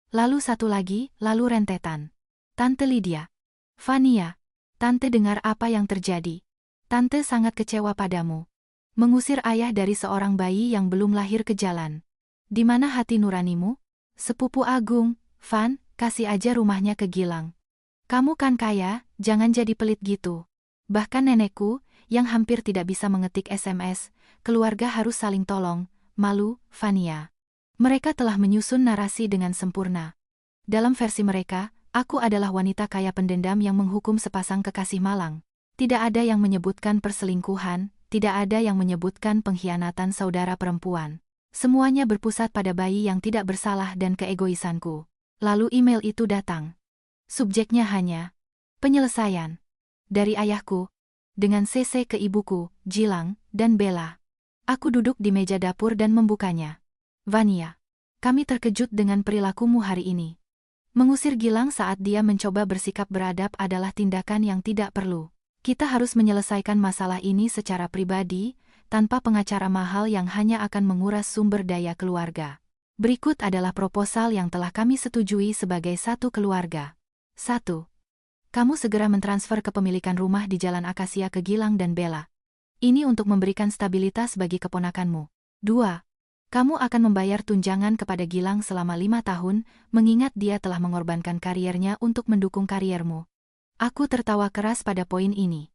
Lalu satu lagi, lalu rentetan. Tante Lydia. Vania, Tante dengar apa yang terjadi. Tante sangat kecewa padamu. Mengusir ayah dari seorang bayi yang belum lahir ke jalan. Di mana hati nuranimu? Sepupu Agung, Van, kasih aja rumahnya ke Gilang. Kamu kan kaya, jangan jadi pelit gitu. Bahkan nenekku, yang hampir tidak bisa mengetik SMS, keluarga harus saling tolong, malu, Vania. Mereka telah menyusun narasi dengan sempurna. Dalam versi mereka, aku adalah wanita kaya pendendam yang menghukum sepasang kekasih malang. Tidak ada yang menyebutkan perselingkuhan, tidak ada yang menyebutkan pengkhianatan saudara perempuan. Semuanya berpusat pada bayi yang tidak bersalah dan keegoisanku. Lalu email itu datang. Subjeknya hanya penyelesaian. Dari ayahku, dengan CC ke ibuku, Gilang, dan Bella. Aku duduk di meja dapur dan membukanya. Vania, kami terkejut dengan perilakumu hari ini. Mengusir Gilang saat dia mencoba bersikap beradab adalah tindakan yang tidak perlu. Kita harus menyelesaikan masalah ini secara pribadi, tanpa pengacara mahal yang hanya akan menguras sumber daya keluarga. Berikut adalah proposal yang telah kami setujui sebagai satu keluarga. 1. Kamu segera mentransfer kepemilikan rumah di Jalan Akasia ke Gilang dan Bella. Ini untuk memberikan stabilitas bagi keponakanmu. 2. Kamu akan membayar tunjangan kepada Gilang selama 5 tahun, mengingat dia telah mengorbankan kariernya untuk mendukung kariermu. Aku tertawa keras pada poin ini.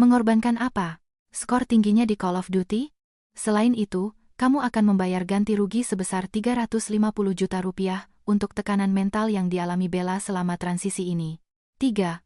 Mengorbankan apa? Skor tingginya di Call of Duty? Selain itu, kamu akan membayar ganti rugi sebesar 350 juta rupiah untuk tekanan mental yang dialami Bella selama transisi ini. 3.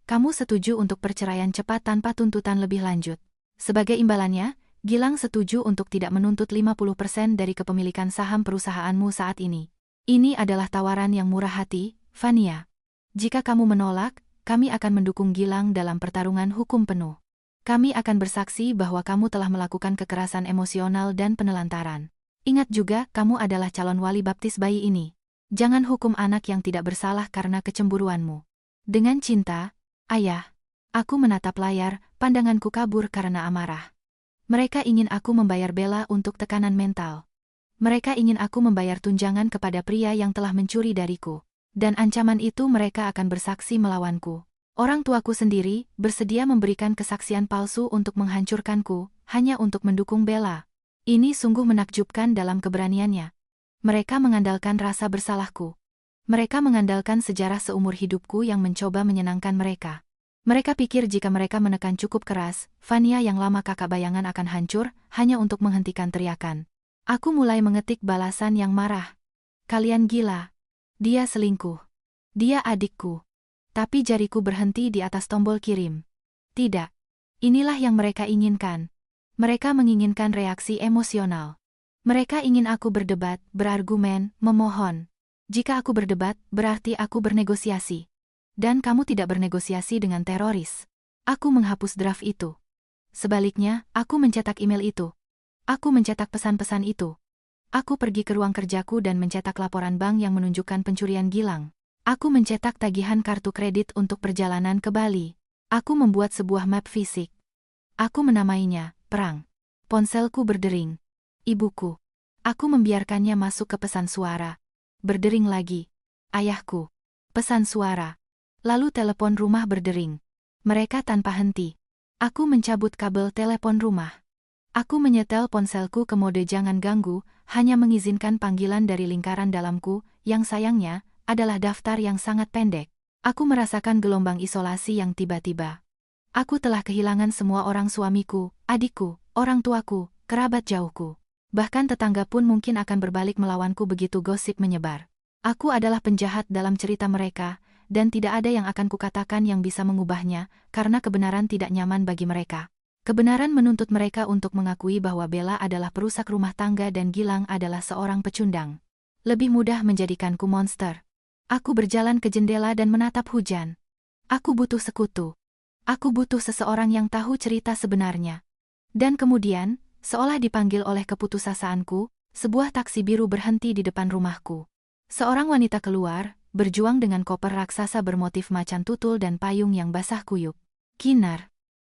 Kamu setuju untuk perceraian cepat tanpa tuntutan lebih lanjut. Sebagai imbalannya, Gilang setuju untuk tidak menuntut 50% dari kepemilikan saham perusahaanmu saat ini. Ini adalah tawaran yang murah hati, Vania. Jika kamu menolak, kami akan mendukung Gilang dalam pertarungan hukum penuh. Kami akan bersaksi bahwa kamu telah melakukan kekerasan emosional dan penelantaran. Ingat juga, kamu adalah calon wali baptis bayi ini. Jangan hukum anak yang tidak bersalah karena kecemburuanmu. Dengan cinta, Ayah. Aku menatap layar, pandanganku kabur karena amarah. Mereka ingin aku membayar Bella untuk tekanan mental. Mereka ingin aku membayar tunjangan kepada pria yang telah mencuri dariku. Dan ancaman itu mereka akan bersaksi melawanku. Orang tuaku sendiri bersedia memberikan kesaksian palsu untuk menghancurkanku, hanya untuk mendukung Bella. Ini sungguh menakjubkan dalam keberaniannya. Mereka mengandalkan rasa bersalahku. Mereka mengandalkan sejarah seumur hidupku yang mencoba menyenangkan mereka. Mereka pikir jika mereka menekan cukup keras, Vania yang lama kakak bayangan akan hancur, hanya untuk menghentikan teriakan. Aku mulai mengetik balasan yang marah. Kalian gila. Dia selingkuh. Dia adikku. Tapi jariku berhenti di atas tombol kirim. Tidak. Inilah yang mereka inginkan. Mereka menginginkan reaksi emosional. Mereka ingin aku berdebat, berargumen, memohon. Jika aku berdebat, berarti aku bernegosiasi. Dan kamu tidak bernegosiasi dengan teroris. Aku menghapus draft itu. Sebaliknya, aku mencetak email itu. Aku mencetak pesan-pesan itu. Aku pergi ke ruang kerjaku dan mencetak laporan bank yang menunjukkan pencurian Gilang. Aku mencetak tagihan kartu kredit untuk perjalanan ke Bali. Aku membuat sebuah map fisik. Aku menamainya, perang. Ponselku berdering. Ibuku. Aku membiarkannya masuk ke pesan suara. Berdering lagi. Ayahku. Pesan suara. Lalu telepon rumah berdering. Mereka tanpa henti. Aku mencabut kabel telepon rumah. Aku menyetel ponselku ke mode jangan ganggu, hanya mengizinkan panggilan dari lingkaran dalamku, yang sayangnya, adalah daftar yang sangat pendek. Aku merasakan gelombang isolasi yang tiba-tiba. Aku telah kehilangan semua orang suamiku, adikku, orang tuaku, kerabat jauhku. Bahkan tetangga pun mungkin akan berbalik melawanku begitu gosip menyebar. Aku adalah penjahat dalam cerita mereka, dan tidak ada yang akan kukatakan yang bisa mengubahnya, karena kebenaran tidak nyaman bagi mereka. Kebenaran menuntut mereka untuk mengakui bahwa Bella adalah perusak rumah tangga dan Gilang adalah seorang pecundang. Lebih mudah menjadikanku monster. Aku berjalan ke jendela dan menatap hujan. Aku butuh sekutu. Aku butuh seseorang yang tahu cerita sebenarnya. Dan kemudian, seolah dipanggil oleh keputusasaanku, sebuah taksi biru berhenti di depan rumahku. Seorang wanita keluar, berjuang dengan koper raksasa bermotif macan tutul dan payung yang basah kuyup. Kinar.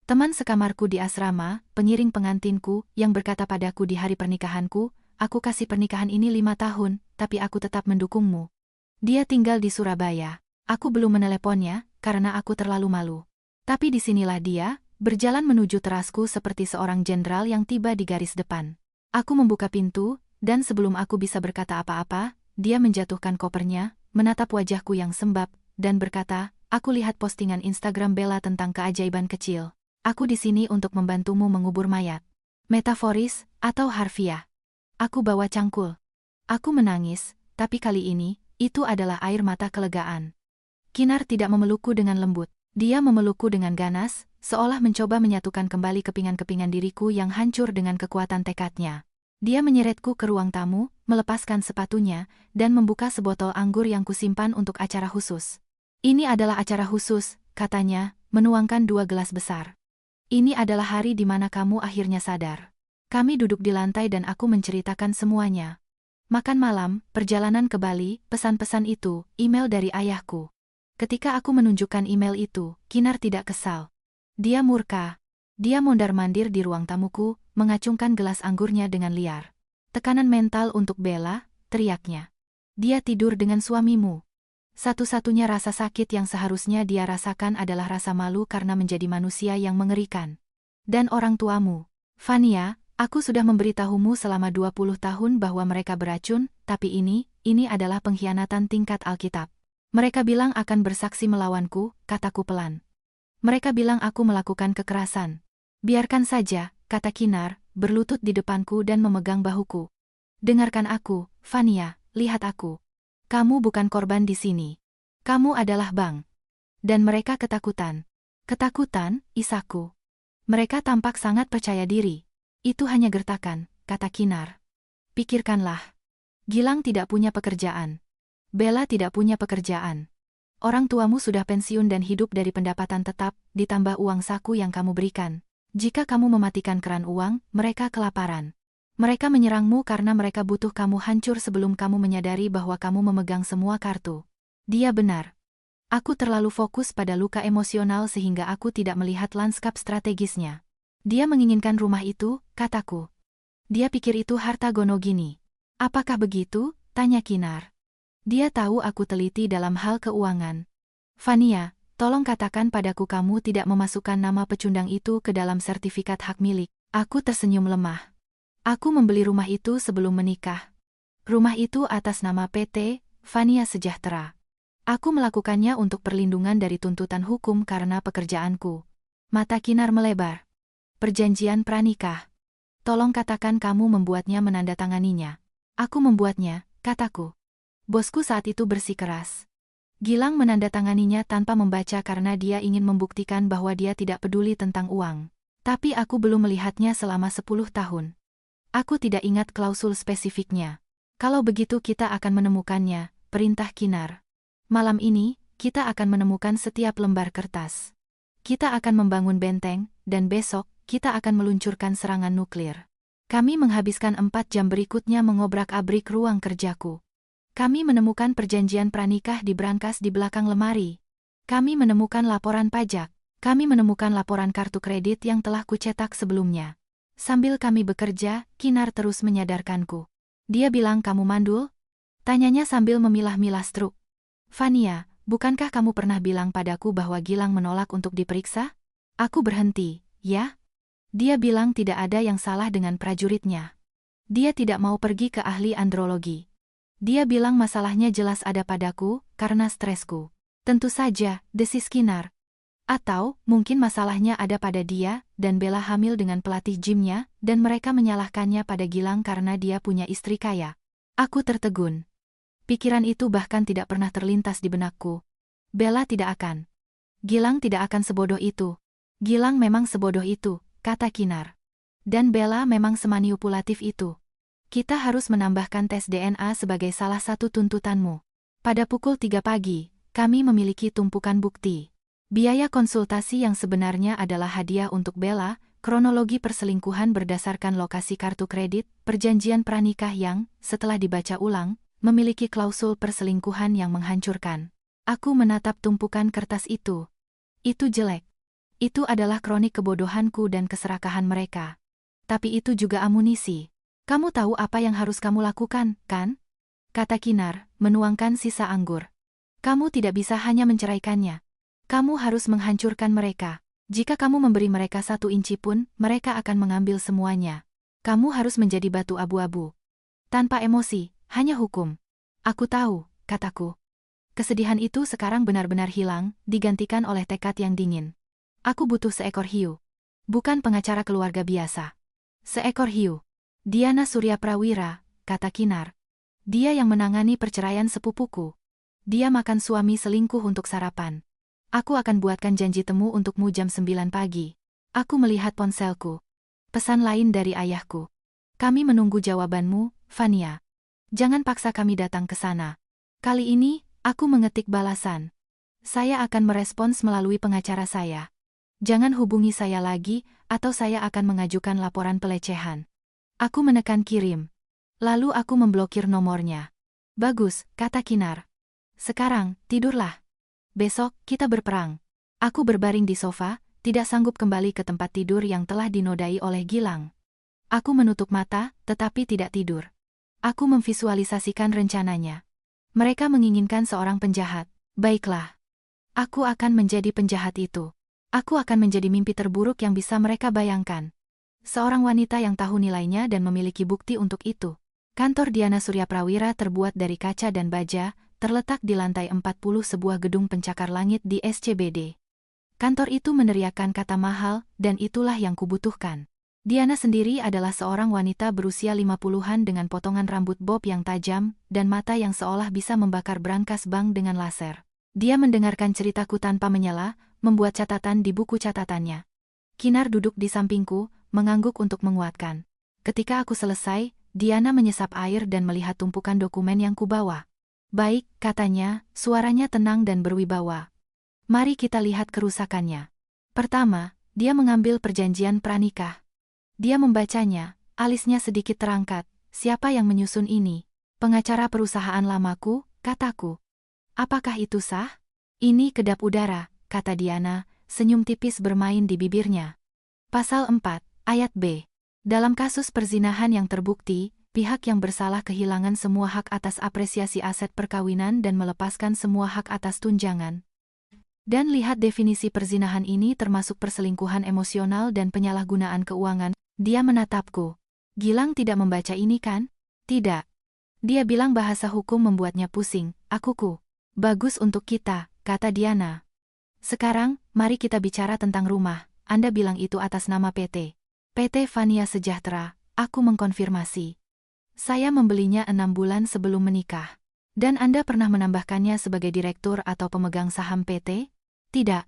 Teman sekamarku di asrama, pengiring pengantinku, yang berkata padaku di hari pernikahanku, aku kasih pernikahan ini 5 tahun, tapi aku tetap mendukungmu. Dia tinggal di Surabaya. Aku belum meneleponnya, karena aku terlalu malu. Tapi disinilah dia, berjalan menuju terasku seperti seorang jenderal yang tiba di garis depan. Aku membuka pintu, dan sebelum aku bisa berkata apa-apa, dia menjatuhkan kopernya, menatap wajahku yang sembab, dan berkata, aku lihat postingan Instagram Bella tentang keajaiban kecil. Aku di sini untuk membantumu mengubur mayat. Metaforis, atau harfiah. Aku bawa cangkul. Aku menangis, tapi kali ini, itu adalah air mata kelegaan. Kinar tidak memelukku dengan lembut. Dia memelukku dengan ganas, seolah mencoba menyatukan kembali kepingan-kepingan diriku yang hancur dengan kekuatan tekadnya. Dia menyeretku ke ruang tamu, melepaskan sepatunya, dan membuka sebotol anggur yang kusimpan untuk acara khusus. Ini adalah acara khusus, katanya, menuangkan 2 gelas besar. Ini adalah hari di mana kamu akhirnya sadar. Kami duduk di lantai dan aku menceritakan semuanya. Makan malam, perjalanan ke Bali, pesan-pesan itu, email dari ayahku. Ketika aku menunjukkan email itu, Kinar tidak kesal. Dia murka. Dia mondar-mandir di ruang tamuku, mengacungkan gelas anggurnya dengan liar. Tekanan mental untuk Bella, teriaknya. Dia tidur dengan suamimu. Satu-satunya rasa sakit yang seharusnya dia rasakan adalah rasa malu karena menjadi manusia yang mengerikan. Dan orang tuamu. Fania, aku sudah memberitahumu selama 20 tahun bahwa mereka beracun, tapi ini adalah pengkhianatan tingkat Alkitab. Mereka bilang akan bersaksi melawanku, kataku pelan. Mereka bilang aku melakukan kekerasan. Biarkan saja, kata Kinar, berlutut di depanku dan memegang bahuku. Dengarkan aku, Fania, lihat aku. Kamu bukan korban di sini. Kamu adalah Bang. Dan mereka ketakutan. Ketakutan, isaku. Mereka tampak sangat percaya diri. Itu hanya gertakan, kata Kinar. Pikirkanlah. Gilang tidak punya pekerjaan. Bella tidak punya pekerjaan. Orang tuamu sudah pensiun dan hidup dari pendapatan tetap, ditambah uang saku yang kamu berikan. Jika kamu mematikan keran uang, mereka kelaparan. Mereka menyerangmu karena mereka butuh kamu hancur sebelum kamu menyadari bahwa kamu memegang semua kartu. Dia benar. Aku terlalu fokus pada luka emosional sehingga aku tidak melihat lanskap strategisnya. Dia menginginkan rumah itu, kataku. Dia pikir itu harta Gonogini. Apakah begitu? Tanya Kinar. Dia tahu aku teliti dalam hal keuangan. Fania, tolong katakan padaku kamu tidak memasukkan nama pecundang itu ke dalam sertifikat hak milik. Aku tersenyum lemah. Aku membeli rumah itu sebelum menikah. Rumah itu atas nama PT Fania Sejahtera. Aku melakukannya untuk perlindungan dari tuntutan hukum karena pekerjaanku. Mata Kinar melebar. Perjanjian pranikah. Tolong katakan kamu membuatnya menandatanganinya. Aku membuatnya, kataku. Bosku saat itu bersikeras. Gilang menandatanganinya tanpa membaca karena dia ingin membuktikan bahwa dia tidak peduli tentang uang. Tapi aku belum melihatnya selama 10 tahun. Aku tidak ingat klausul spesifiknya. Kalau begitu kita akan menemukannya, perintah Kinar. Malam ini, kita akan menemukan setiap lembar kertas. Kita akan membangun benteng, dan besok, kita akan meluncurkan serangan nuklir. Kami menghabiskan 4 jam berikutnya mengobrak-abrik ruang kerjaku. Kami menemukan perjanjian pranikah di brankas di belakang lemari. Kami menemukan laporan pajak. Kami menemukan laporan kartu kredit yang telah kucetak sebelumnya. Sambil kami bekerja, Kinar terus menyadarkanku. Dia bilang kamu mandul? Tanyanya sambil memilah-milah struk. Fania, bukankah kamu pernah bilang padaku bahwa Gilang menolak untuk diperiksa? Aku berhenti, ya? Dia bilang tidak ada yang salah dengan prajuritnya. Dia tidak mau pergi ke ahli andrologi. Dia bilang masalahnya jelas ada padaku, karena stresku. Tentu saja, desis Kinar. Atau, mungkin masalahnya ada pada dia, dan Bella hamil dengan pelatih gymnya, dan mereka menyalahkannya pada Gilang karena dia punya istri kaya. Aku tertegun. Pikiran itu bahkan tidak pernah terlintas di benakku. Bella tidak akan. Gilang tidak akan sebodoh itu. Gilang memang sebodoh itu, kata Kinar. Dan Bella memang semanipulatif itu. Kita harus menambahkan tes DNA sebagai salah satu tuntutanmu. Pada pukul 3 pagi, kami memiliki tumpukan bukti. Biaya konsultasi yang sebenarnya adalah hadiah untuk Bella, kronologi perselingkuhan berdasarkan lokasi kartu kredit, perjanjian pranikah yang, setelah dibaca ulang, memiliki klausul perselingkuhan yang menghancurkan. Aku menatap tumpukan kertas itu. Itu jelek. Itu adalah kronik kebodohanku dan keserakahan mereka. Tapi itu juga amunisi. Kamu tahu apa yang harus kamu lakukan, kan? Kata Kinar, menuangkan sisa anggur. Kamu tidak bisa hanya menceraikannya. Kamu harus menghancurkan mereka. Jika kamu memberi mereka 1 inci pun, mereka akan mengambil semuanya. Kamu harus menjadi batu abu-abu. Tanpa emosi, hanya hukum. Aku tahu, kataku. Kesedihan itu sekarang benar-benar hilang, digantikan oleh tekad yang dingin. Aku butuh seekor hiu. Bukan pengacara keluarga biasa. Seekor hiu. Diana Surya Prawira, kata Kinar. Dia yang menangani perceraian sepupuku. Dia makan suami selingkuh untuk sarapan. Aku akan buatkan janji temu untukmu jam 9 pagi. Aku melihat ponselku. Pesan lain dari ayahku. Kami menunggu jawabanmu, Fania. Jangan paksa kami datang ke sana. Kali ini, aku mengetik balasan. Saya akan merespons melalui pengacara saya. Jangan hubungi saya lagi, atau saya akan mengajukan laporan pelecehan. Aku menekan kirim. Lalu aku memblokir nomornya. Bagus, kata Kinar. Sekarang, tidurlah. Besok, kita berperang. Aku berbaring di sofa, tidak sanggup kembali ke tempat tidur yang telah dinodai oleh Gilang. Aku menutup mata, tetapi tidak tidur. Aku memvisualisasikan rencananya. Mereka menginginkan seorang penjahat. Baiklah. Aku akan menjadi penjahat itu. Aku akan menjadi mimpi terburuk yang bisa mereka bayangkan. Seorang wanita yang tahu nilainya dan memiliki bukti untuk itu. Kantor Diana Surya Prawira terbuat dari kaca dan baja, terletak di lantai 40 sebuah gedung pencakar langit di SCBD. Kantor itu meneriakkan kata mahal, dan itulah yang kubutuhkan. Diana sendiri adalah seorang wanita berusia 50-an dengan potongan rambut bob yang tajam, dan mata yang seolah bisa membakar brankas bank dengan laser. Dia mendengarkan ceritaku tanpa menyela, membuat catatan di buku catatannya. Kinar duduk di sampingku, mengangguk untuk menguatkan. Ketika aku selesai, Diana menyesap air dan melihat tumpukan dokumen yang kubawa. Baik, katanya, suaranya tenang dan berwibawa. Mari kita lihat kerusakannya. Pertama, dia mengambil perjanjian pranikah. Dia membacanya, alisnya sedikit terangkat. Siapa yang menyusun ini? Pengacara perusahaan lamaku, kataku. Apakah itu sah? Ini kedap udara, kata Diana, senyum tipis bermain di bibirnya. Pasal 4, Ayat B. Dalam kasus perzinahan yang terbukti, pihak yang bersalah kehilangan semua hak atas apresiasi aset perkawinan dan melepaskan semua hak atas tunjangan. Dan lihat definisi perzinahan ini termasuk perselingkuhan emosional dan penyalahgunaan keuangan. Dia menatapku. Gilang tidak membaca ini kan? Tidak. Dia bilang bahasa hukum membuatnya pusing, akuku. Bagus untuk kita, kata Diana. Sekarang, mari kita bicara tentang rumah. Anda bilang itu atas nama PT. PT Vania Sejahtera, aku mengkonfirmasi. Saya membelinya 6 bulan sebelum menikah. Dan Anda pernah menambahkannya sebagai direktur atau pemegang saham PT? Tidak.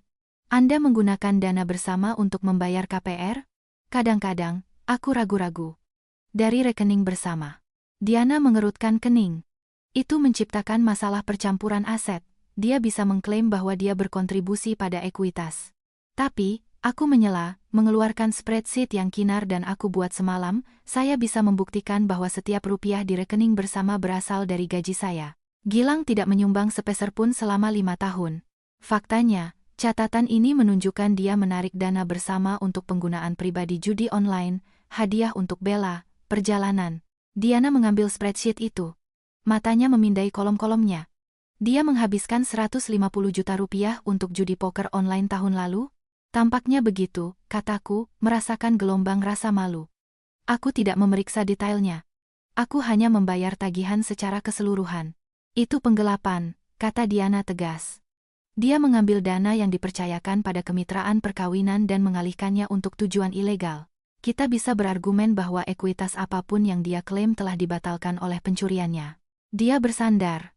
Anda menggunakan dana bersama untuk membayar KPR? Kadang-kadang, aku ragu-ragu. Dari rekening bersama. Diana mengerutkan kening. Itu menciptakan masalah percampuran aset. Dia bisa mengklaim bahwa dia berkontribusi pada ekuitas. Tapi, aku menyela, mengeluarkan spreadsheet yang Kinar dan aku buat semalam, saya bisa membuktikan bahwa setiap rupiah di rekening bersama berasal dari gaji saya. Gilang tidak menyumbang sepeser pun selama 5 tahun. Faktanya, catatan ini menunjukkan dia menarik dana bersama untuk penggunaan pribadi judi online, hadiah untuk Bella, perjalanan. Diana mengambil spreadsheet itu. Matanya memindai kolom-kolomnya. Dia menghabiskan 150 juta rupiah untuk judi poker online tahun lalu? Tampaknya begitu, kataku, merasakan gelombang rasa malu. Aku tidak memeriksa detailnya. Aku hanya membayar tagihan secara keseluruhan. Itu penggelapan, kata Diana tegas. Dia mengambil dana yang dipercayakan pada kemitraan perkawinan dan mengalihkannya untuk tujuan ilegal. Kita bisa berargumen bahwa ekuitas apapun yang dia klaim telah dibatalkan oleh pencuriannya. Dia bersandar.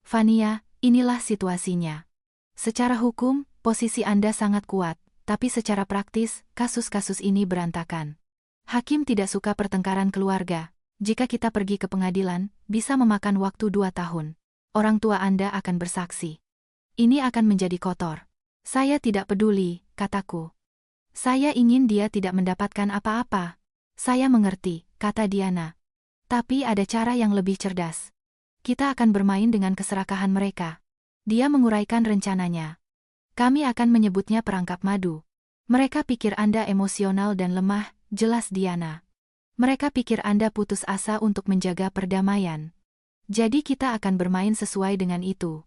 Vania, inilah situasinya. Secara hukum, posisi Anda sangat kuat, tapi secara praktis, kasus-kasus ini berantakan. Hakim tidak suka pertengkaran keluarga. Jika kita pergi ke pengadilan, bisa memakan waktu 2 tahun. Orang tua Anda akan bersaksi. Ini akan menjadi kotor. Saya tidak peduli, kataku. Saya ingin dia tidak mendapatkan apa-apa. Saya mengerti, kata Diana. Tapi ada cara yang lebih cerdas. Kita akan bermain dengan keserakahan mereka. Dia menguraikan rencananya. Kami akan menyebutnya perangkap madu. Mereka pikir Anda emosional dan lemah, jelas Diana. Mereka pikir Anda putus asa untuk menjaga perdamaian. Jadi kita akan bermain sesuai dengan itu.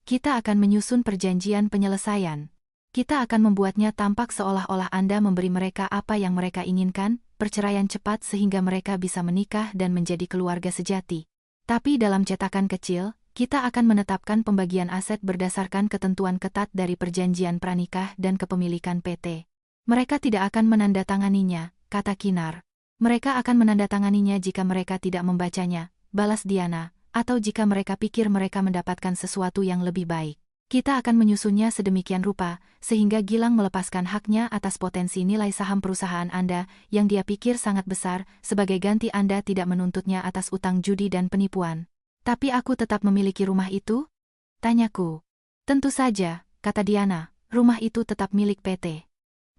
Kita akan menyusun perjanjian penyelesaian. Kita akan membuatnya tampak seolah-olah Anda memberi mereka apa yang mereka inginkan, perceraian cepat sehingga mereka bisa menikah dan menjadi keluarga sejati. Tapi dalam cetakan kecil, kita akan menetapkan pembagian aset berdasarkan ketentuan ketat dari perjanjian pranikah dan kepemilikan PT. Mereka tidak akan menandatanganinya, kata Kinar. Mereka akan menandatanganinya jika mereka tidak membacanya, balas Diana, atau jika mereka pikir mereka mendapatkan sesuatu yang lebih baik. Kita akan menyusunnya sedemikian rupa, sehingga Gilang melepaskan haknya atas potensi nilai saham perusahaan Anda yang dia pikir sangat besar, sebagai ganti Anda tidak menuntutnya atas utang judi dan penipuan. Tapi aku tetap memiliki rumah itu? Tanyaku. Tentu saja, kata Diana, rumah itu tetap milik PT.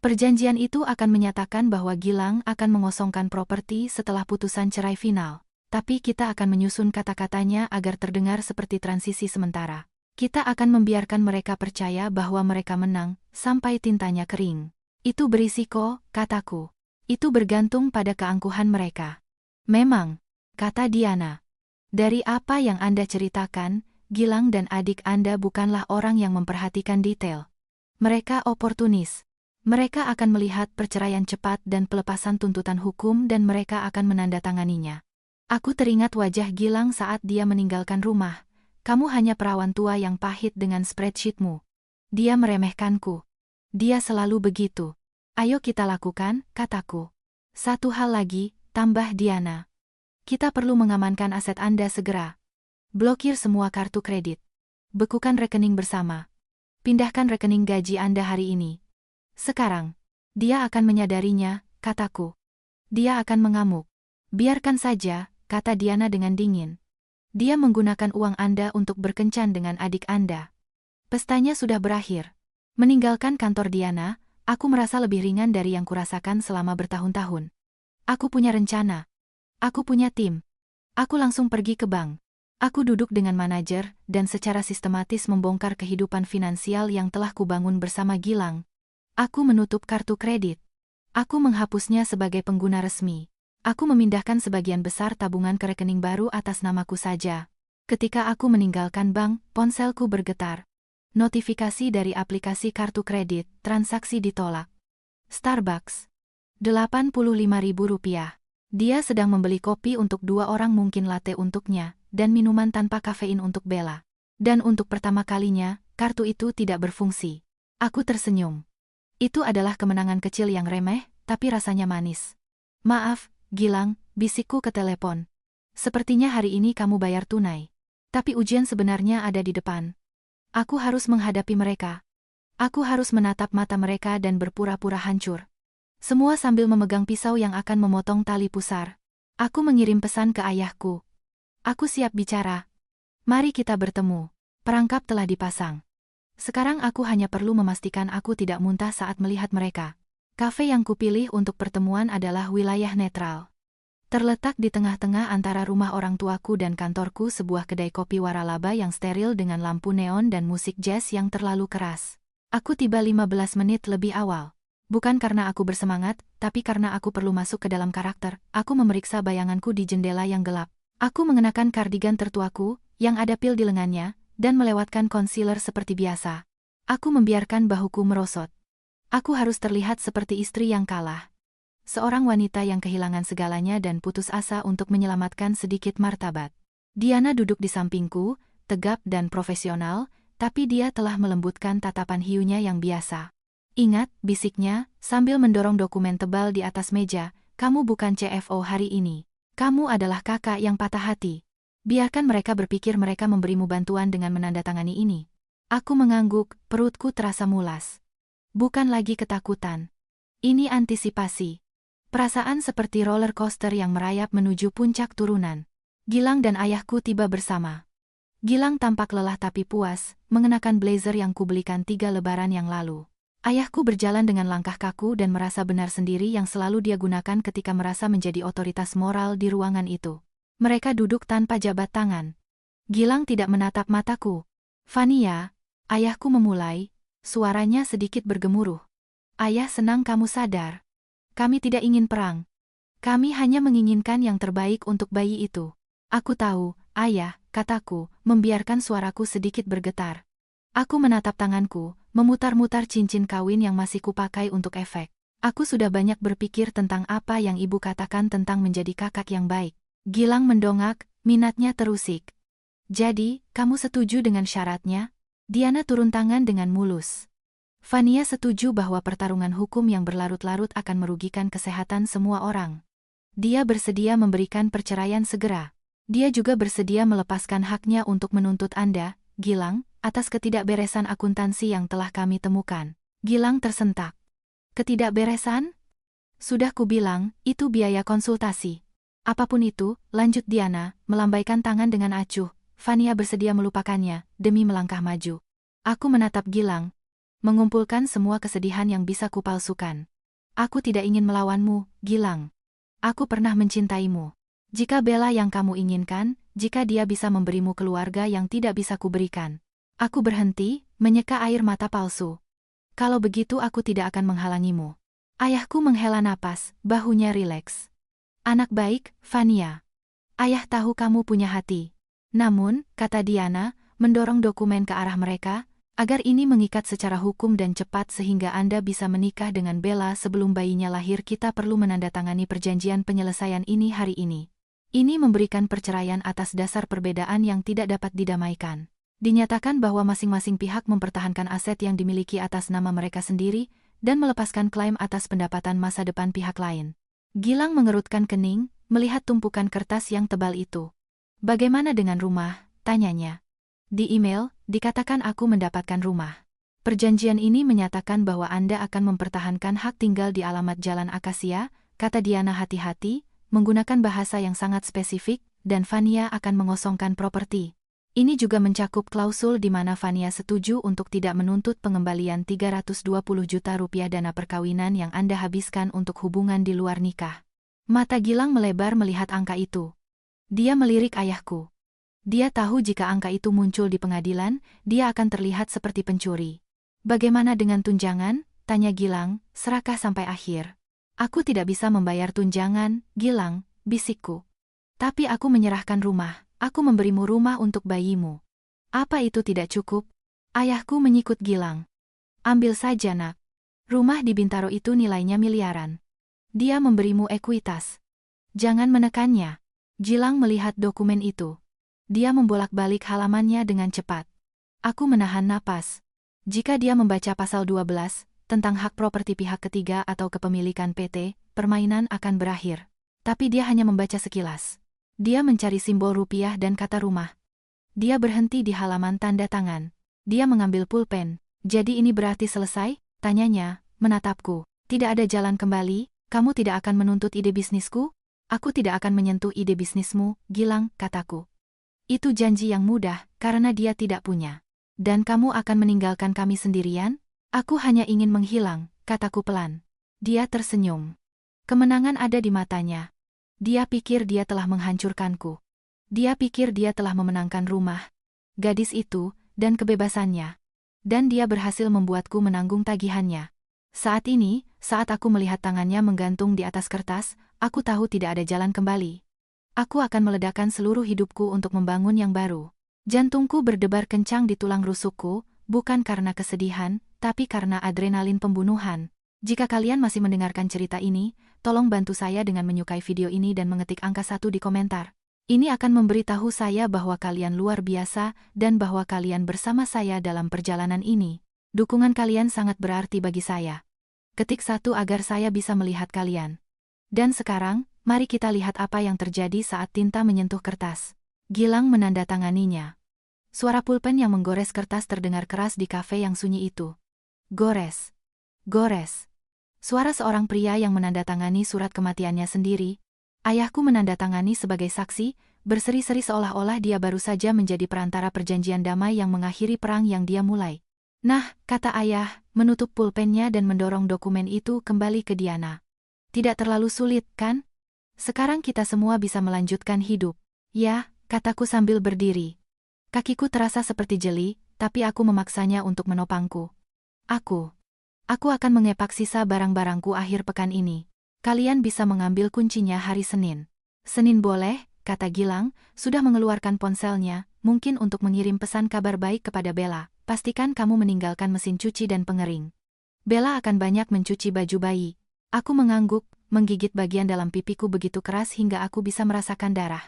Perjanjian itu akan menyatakan bahwa Gilang akan mengosongkan properti setelah putusan cerai final. Tapi kita akan menyusun kata-katanya agar terdengar seperti transisi sementara. Kita akan membiarkan mereka percaya bahwa mereka menang, sampai tintanya kering. Itu berisiko, kataku. Itu bergantung pada keangkuhan mereka. Memang, kata Diana. Dari apa yang Anda ceritakan, Gilang dan adik Anda bukanlah orang yang memperhatikan detail. Mereka oportunis. Mereka akan melihat perceraian cepat dan pelepasan tuntutan hukum dan mereka akan menandatanganinya. Aku teringat wajah Gilang saat dia meninggalkan rumah. Kamu hanya perawan tua yang pahit dengan spreadsheetmu. Dia meremehkanku. Dia selalu begitu. Ayo kita lakukan, kataku. Satu hal lagi, tambah Diana. Kita perlu mengamankan aset Anda segera. Blokir semua kartu kredit. Bekukan rekening bersama. Pindahkan rekening gaji Anda hari ini. Sekarang. Dia akan menyadarinya, kataku. Dia akan mengamuk. Biarkan saja, kata Diana dengan dingin. Dia menggunakan uang Anda untuk berkencan dengan adik Anda. Pestanya sudah berakhir. Meninggalkan kantor Diana, aku merasa lebih ringan dari yang kurasakan selama bertahun-tahun. Aku punya rencana. Aku punya tim. Aku langsung pergi ke bank. Aku duduk dengan manajer dan secara sistematis membongkar kehidupan finansial yang telah kubangun bersama Gilang. Aku menutup kartu kredit. Aku menghapusnya sebagai pengguna resmi. Aku memindahkan sebagian besar tabungan ke rekening baru atas namaku saja. Ketika aku meninggalkan bank, ponselku bergetar. Notifikasi dari aplikasi kartu kredit, transaksi ditolak. Starbucks. Rp85.000. Dia sedang membeli kopi untuk 2 orang, mungkin latte untuknya, dan minuman tanpa kafein untuk Bella. Dan untuk pertama kalinya, kartu itu tidak berfungsi. Aku tersenyum. Itu adalah kemenangan kecil yang remeh, tapi rasanya manis. Maaf, Gilang, bisikku ke telepon. Sepertinya hari ini kamu bayar tunai. Tapi ujian sebenarnya ada di depan. Aku harus menghadapi mereka. Aku harus menatap mata mereka dan berpura-pura hancur. Semua sambil memegang pisau yang akan memotong tali pusar. Aku mengirim pesan ke ayahku. Aku siap bicara. Mari kita bertemu. Perangkap telah dipasang. Sekarang aku hanya perlu memastikan aku tidak muntah saat melihat mereka. Kafe yang kupilih untuk pertemuan adalah wilayah netral. Terletak di tengah-tengah antara rumah orang tuaku dan kantorku, sebuah kedai kopi waralaba yang steril dengan lampu neon dan musik jazz yang terlalu keras. Aku tiba 15 menit lebih awal. Bukan karena aku bersemangat, tapi karena aku perlu masuk ke dalam karakter. Aku memeriksa bayanganku di jendela yang gelap. Aku mengenakan kardigan tertuaku, yang ada pil di lengannya, dan melewatkan concealer seperti biasa. Aku membiarkan bahuku merosot. Aku harus terlihat seperti istri yang kalah. Seorang wanita yang kehilangan segalanya dan putus asa untuk menyelamatkan sedikit martabat. Diana duduk di sampingku, tegap dan profesional, tapi dia telah melembutkan tatapan hiunya yang biasa. Ingat, bisiknya, sambil mendorong dokumen tebal di atas meja, kamu bukan CFO hari ini. Kamu adalah kakak yang patah hati. Biarkan mereka berpikir mereka memberimu bantuan dengan menandatangani ini. Aku mengangguk, perutku terasa mulas. Bukan lagi ketakutan. Ini antisipasi. Perasaan seperti roller coaster yang merayap menuju puncak turunan. Gilang dan ayahku tiba bersama. Gilang tampak lelah tapi puas, mengenakan blazer yang kubelikan 3 lebaran yang lalu. Ayahku berjalan dengan langkah kaku dan merasa benar sendiri yang selalu dia gunakan ketika merasa menjadi otoritas moral di ruangan itu. Mereka duduk tanpa jabat tangan. Gilang tidak menatap mataku. Fania, ayahku memulai, suaranya sedikit bergemuruh. Ayah senang kamu sadar. Kami tidak ingin perang. Kami hanya menginginkan yang terbaik untuk bayi itu. Aku tahu, ayah, kataku, membiarkan suaraku sedikit bergetar. Aku menatap tanganku, memutar-mutar cincin kawin yang masih kupakai untuk efek. Aku sudah banyak berpikir tentang apa yang ibu katakan tentang menjadi kakak yang baik. Gilang mendongak, minatnya terusik. Jadi, kamu setuju dengan syaratnya? Diana turun tangan dengan mulus. Fania setuju bahwa pertarungan hukum yang berlarut-larut akan merugikan kesehatan semua orang. Dia bersedia memberikan perceraian segera. Dia juga bersedia melepaskan haknya untuk menuntut Anda, Gilang, atas ketidakberesan akuntansi yang telah kami temukan. Gilang tersentak. Ketidakberesan? Sudah kubilang, itu biaya konsultasi. Apapun itu, lanjut Diana, melambaikan tangan dengan acuh. Fania bersedia melupakannya, demi melangkah maju. Aku menatap Gilang. mengumpulkan semua kesedihan yang bisa kupalsukan. Aku tidak ingin melawanmu, Gilang. Aku pernah mencintaimu. Jika Bella yang kamu inginkan, jika dia bisa memberimu keluarga yang tidak bisa kuberikan. Aku berhenti, menyeka air mata palsu. Kalau begitu aku tidak akan menghalangimu. Ayahku menghela napas, bahunya rileks. Anak baik, Vania. Ayah tahu kamu punya hati. Namun, kata Diana, mendorong dokumen ke arah mereka, agar ini mengikat secara hukum dan cepat sehingga Anda bisa menikah dengan Bella sebelum bayinya lahir, kita perlu menandatangani perjanjian penyelesaian ini hari ini. Ini memberikan perceraian atas dasar perbedaan yang tidak dapat didamaikan. Dinyatakan bahwa masing-masing pihak mempertahankan aset yang dimiliki atas nama mereka sendiri dan melepaskan klaim atas pendapatan masa depan pihak lain. Gilang mengerutkan kening, melihat tumpukan kertas yang tebal itu. Bagaimana dengan rumah? Tanyanya. Di email, dikatakan aku mendapatkan rumah. Perjanjian ini menyatakan bahwa Anda akan mempertahankan hak tinggal di alamat Jalan Akasia, kata Diana hati-hati, menggunakan bahasa yang sangat spesifik, dan Vania akan mengosongkan properti. Ini juga mencakup klausul di mana Vania setuju untuk tidak menuntut pengembalian 320 juta rupiah dana perkawinan yang Anda habiskan untuk hubungan di luar nikah. Mata Gilang melebar melihat angka itu. Dia melirik ayahku. Dia tahu jika angka itu muncul di pengadilan, dia akan terlihat seperti pencuri. Bagaimana dengan tunjangan? Tanya Gilang, serakah sampai akhir. Aku tidak bisa membayar tunjangan, Gilang, bisikku. Tapi aku menyerahkan rumah, aku memberimu rumah untuk bayimu. Apa itu tidak cukup? Ayahku menyikut Gilang. Ambil saja nak. Rumah di Bintaro itu nilainya miliaran. Dia memberimu ekuitas. Jangan menekannya. Gilang melihat dokumen itu. Dia membolak-balik halamannya dengan cepat. Aku menahan napas. Jika dia membaca pasal 12, tentang hak properti pihak ketiga atau kepemilikan PT, permainan akan berakhir. Tapi dia hanya membaca sekilas. Dia mencari simbol rupiah dan kata rumah. Dia berhenti di halaman tanda tangan. Dia mengambil pulpen. Jadi ini berarti selesai? Tanyanya, menatapku. Tidak ada jalan kembali, kamu tidak akan menuntut ide bisnisku? Aku tidak akan menyentuh ide bisnismu, Gilang, kataku. Itu janji yang mudah, karena dia tidak punya. Dan kamu akan meninggalkan kami sendirian? Aku hanya ingin menghilang, kataku pelan. Dia tersenyum. Kemenangan ada di matanya. Dia pikir dia telah menghancurkanku. Dia pikir dia telah memenangkan rumah, gadis itu, dan kebebasannya. Dan dia berhasil membuatku menanggung tagihannya. Saat ini, saat aku melihat tangannya menggantung di atas kertas, aku tahu tidak ada jalan kembali. Aku akan meledakkan seluruh hidupku untuk membangun yang baru. Jantungku berdebar kencang di tulang rusukku, bukan karena kesedihan, tapi karena adrenalin pembunuhan. Jika kalian masih mendengarkan cerita ini, tolong bantu saya dengan menyukai video ini dan mengetik angka 1 di komentar. Ini akan memberitahu saya bahwa kalian luar biasa dan bahwa kalian bersama saya dalam perjalanan ini. Dukungan kalian sangat berarti bagi saya. Ketik 1 agar saya bisa melihat kalian. Dan sekarang, mari kita lihat apa yang terjadi saat tinta menyentuh kertas. Gilang menandatanganinya. Suara pulpen yang menggores kertas terdengar keras di kafe yang sunyi itu. Gores. Gores. Suara seorang pria yang menandatangani surat kematiannya sendiri. Ayahku menandatangani sebagai saksi, berseri-seri seolah-olah dia baru saja menjadi perantara perjanjian damai yang mengakhiri perang yang dia mulai. Nah, kata ayah, menutup pulpennya dan mendorong dokumen itu kembali ke Diana. Tidak terlalu sulit, kan? Sekarang kita semua bisa melanjutkan hidup. Ya, kataku sambil berdiri. Kakiku terasa seperti jeli, tapi aku memaksanya untuk menopangku. Aku akan mengepak sisa barang-barangku akhir pekan ini. Kalian bisa mengambil kuncinya hari Senin. Senin boleh, kata Gilang, sudah mengeluarkan ponselnya, mungkin untuk mengirim pesan kabar baik kepada Bella. Pastikan kamu meninggalkan mesin cuci dan pengering. Bella akan banyak mencuci baju bayi. Aku mengangguk, menggigit bagian dalam pipiku begitu keras hingga aku bisa merasakan darah.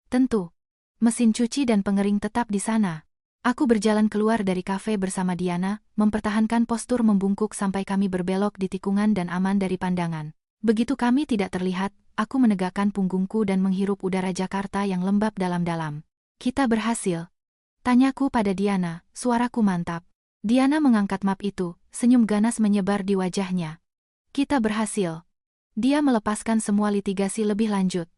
Tentu. Mesin cuci dan pengering tetap di sana. Aku berjalan keluar dari kafe bersama Diana, mempertahankan postur membungkuk sampai kami berbelok di tikungan dan aman dari pandangan. Begitu kami tidak terlihat, aku menegakkan punggungku dan menghirup udara Jakarta yang lembab dalam-dalam. Kita berhasil. Tanyaku pada Diana, suaraku mantap. Diana mengangkat map itu, senyum ganas menyebar di wajahnya. Kita berhasil. Dia melepaskan semua litigasi lebih lanjut.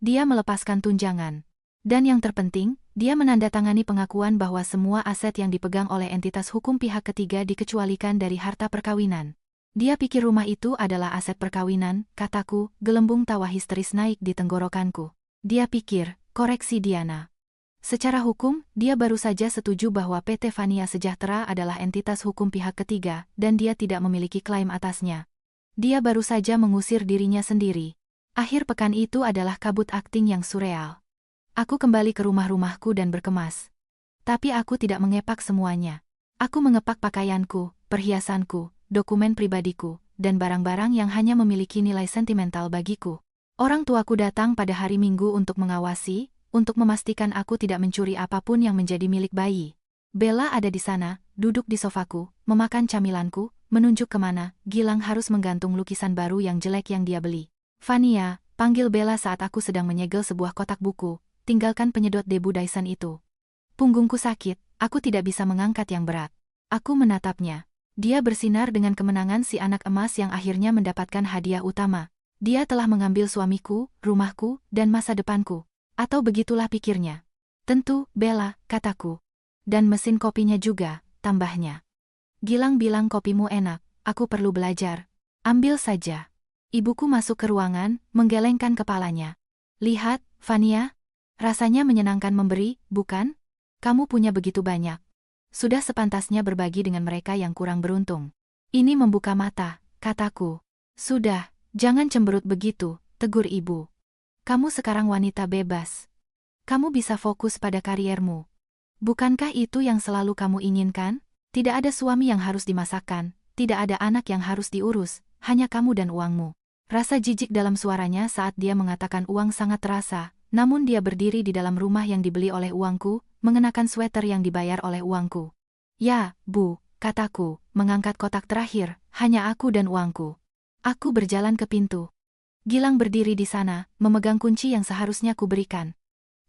Dia melepaskan tunjangan. Dan yang terpenting, dia menandatangani pengakuan bahwa semua aset yang dipegang oleh entitas hukum pihak ketiga dikecualikan dari harta perkawinan. Dia pikir rumah itu adalah aset perkawinan, kataku, gelembung tawa histeris naik di tenggorokanku. Dia pikir, koreksi Diana. Secara hukum, dia baru saja setuju bahwa PT Vania Sejahtera adalah entitas hukum pihak ketiga dan dia tidak memiliki klaim atasnya. Dia baru saja mengusir dirinya sendiri. Akhir pekan itu adalah kabut akting yang surreal. Aku kembali ke rumahku dan berkemas. Tapi aku tidak mengepak semuanya. Aku mengepak pakaianku, perhiasanku, dokumen pribadiku, dan barang-barang yang hanya memiliki nilai sentimental bagiku. Orang tuaku datang pada hari Minggu untuk mengawasi, untuk memastikan aku tidak mencuri apapun yang menjadi milik bayi. Bella ada di sana, duduk di sofaku, memakan camilanku, menunjuk kemana. Gilang harus menggantung lukisan baru yang jelek yang dia beli. Vania, panggil Bella saat aku sedang menyegel sebuah kotak buku, tinggalkan penyedot debu Dyson itu. Punggungku sakit, aku tidak bisa mengangkat yang berat. Aku menatapnya. Dia bersinar dengan kemenangan si anak emas yang akhirnya mendapatkan hadiah utama. Dia telah mengambil suamiku, rumahku, dan masa depanku. Atau begitulah pikirnya. Tentu, Bella, kataku. Dan mesin kopinya juga, tambahnya. Gilang bilang kopimu enak, aku perlu belajar. Ambil saja. Ibuku masuk ke ruangan, menggelengkan kepalanya. Lihat, Vania. Rasanya menyenangkan memberi, bukan? Kamu punya begitu banyak. Sudah sepantasnya berbagi dengan mereka yang kurang beruntung. Ini membuka mata, kataku. Sudah, jangan cemberut begitu, tegur ibu. Kamu sekarang wanita bebas. Kamu bisa fokus pada kariermu. Bukankah itu yang selalu kamu inginkan? Tidak ada suami yang harus dimasakkan, tidak ada anak yang harus diurus, hanya kamu dan uangmu. Rasa jijik dalam suaranya saat dia mengatakan uang sangat terasa, namun dia berdiri di dalam rumah yang dibeli oleh uangku, mengenakan sweater yang dibayar oleh uangku. Ya, Bu, kataku, mengangkat kotak terakhir, hanya aku dan uangku. Aku berjalan ke pintu. Gilang berdiri di sana, memegang kunci yang seharusnya kuberikan.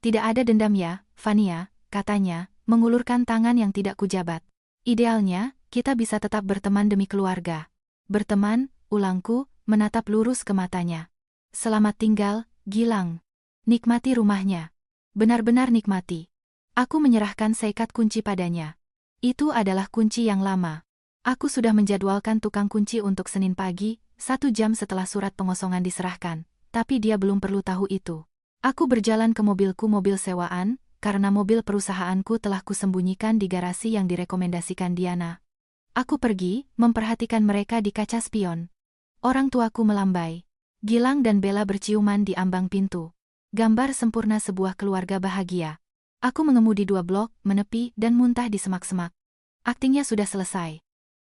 Tidak ada dendam ya, Vania, katanya, mengulurkan tangan yang tidak kujabat. Idealnya, kita bisa tetap berteman demi keluarga. Berteman, ulangku, menatap lurus ke matanya. Selamat tinggal, Gilang. Nikmati rumahnya. Benar-benar nikmati. Aku menyerahkan seikat kunci padanya. Itu adalah kunci yang lama. Aku sudah menjadwalkan tukang kunci untuk Senin pagi, 1 jam setelah surat pengosongan diserahkan, tapi dia belum perlu tahu itu. Aku berjalan ke mobilku, mobil sewaan, karena mobil perusahaanku telah kusembunyikan di garasi yang direkomendasikan Diana. Aku pergi, memperhatikan mereka di kaca spion. Orang tuaku melambai. Gilang dan Bella berciuman di ambang pintu. Gambar sempurna sebuah keluarga bahagia. Aku mengemudi 2 blok, menepi, dan muntah di semak-semak. Aktingnya sudah selesai.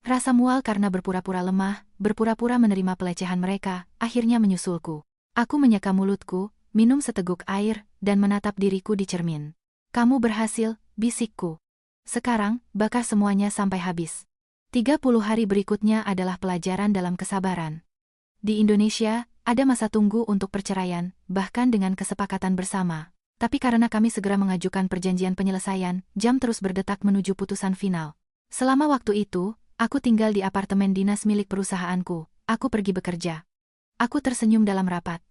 Rasa mual karena berpura-pura lemah, berpura-pura menerima pelecehan mereka, akhirnya menyusulku. Aku menyeka mulutku, minum seteguk air, dan menatap diriku di cermin. Kamu berhasil, bisikku. Sekarang, bakar semuanya sampai habis. 30 hari berikutnya adalah pelajaran dalam kesabaran. Di Indonesia, ada masa tunggu untuk perceraian, bahkan dengan kesepakatan bersama. Tapi karena kami segera mengajukan perjanjian penyelesaian, jam terus berdetak menuju putusan final. Selama waktu itu, aku tinggal di apartemen dinas milik perusahaanku. Aku pergi bekerja. Aku tersenyum dalam rapat.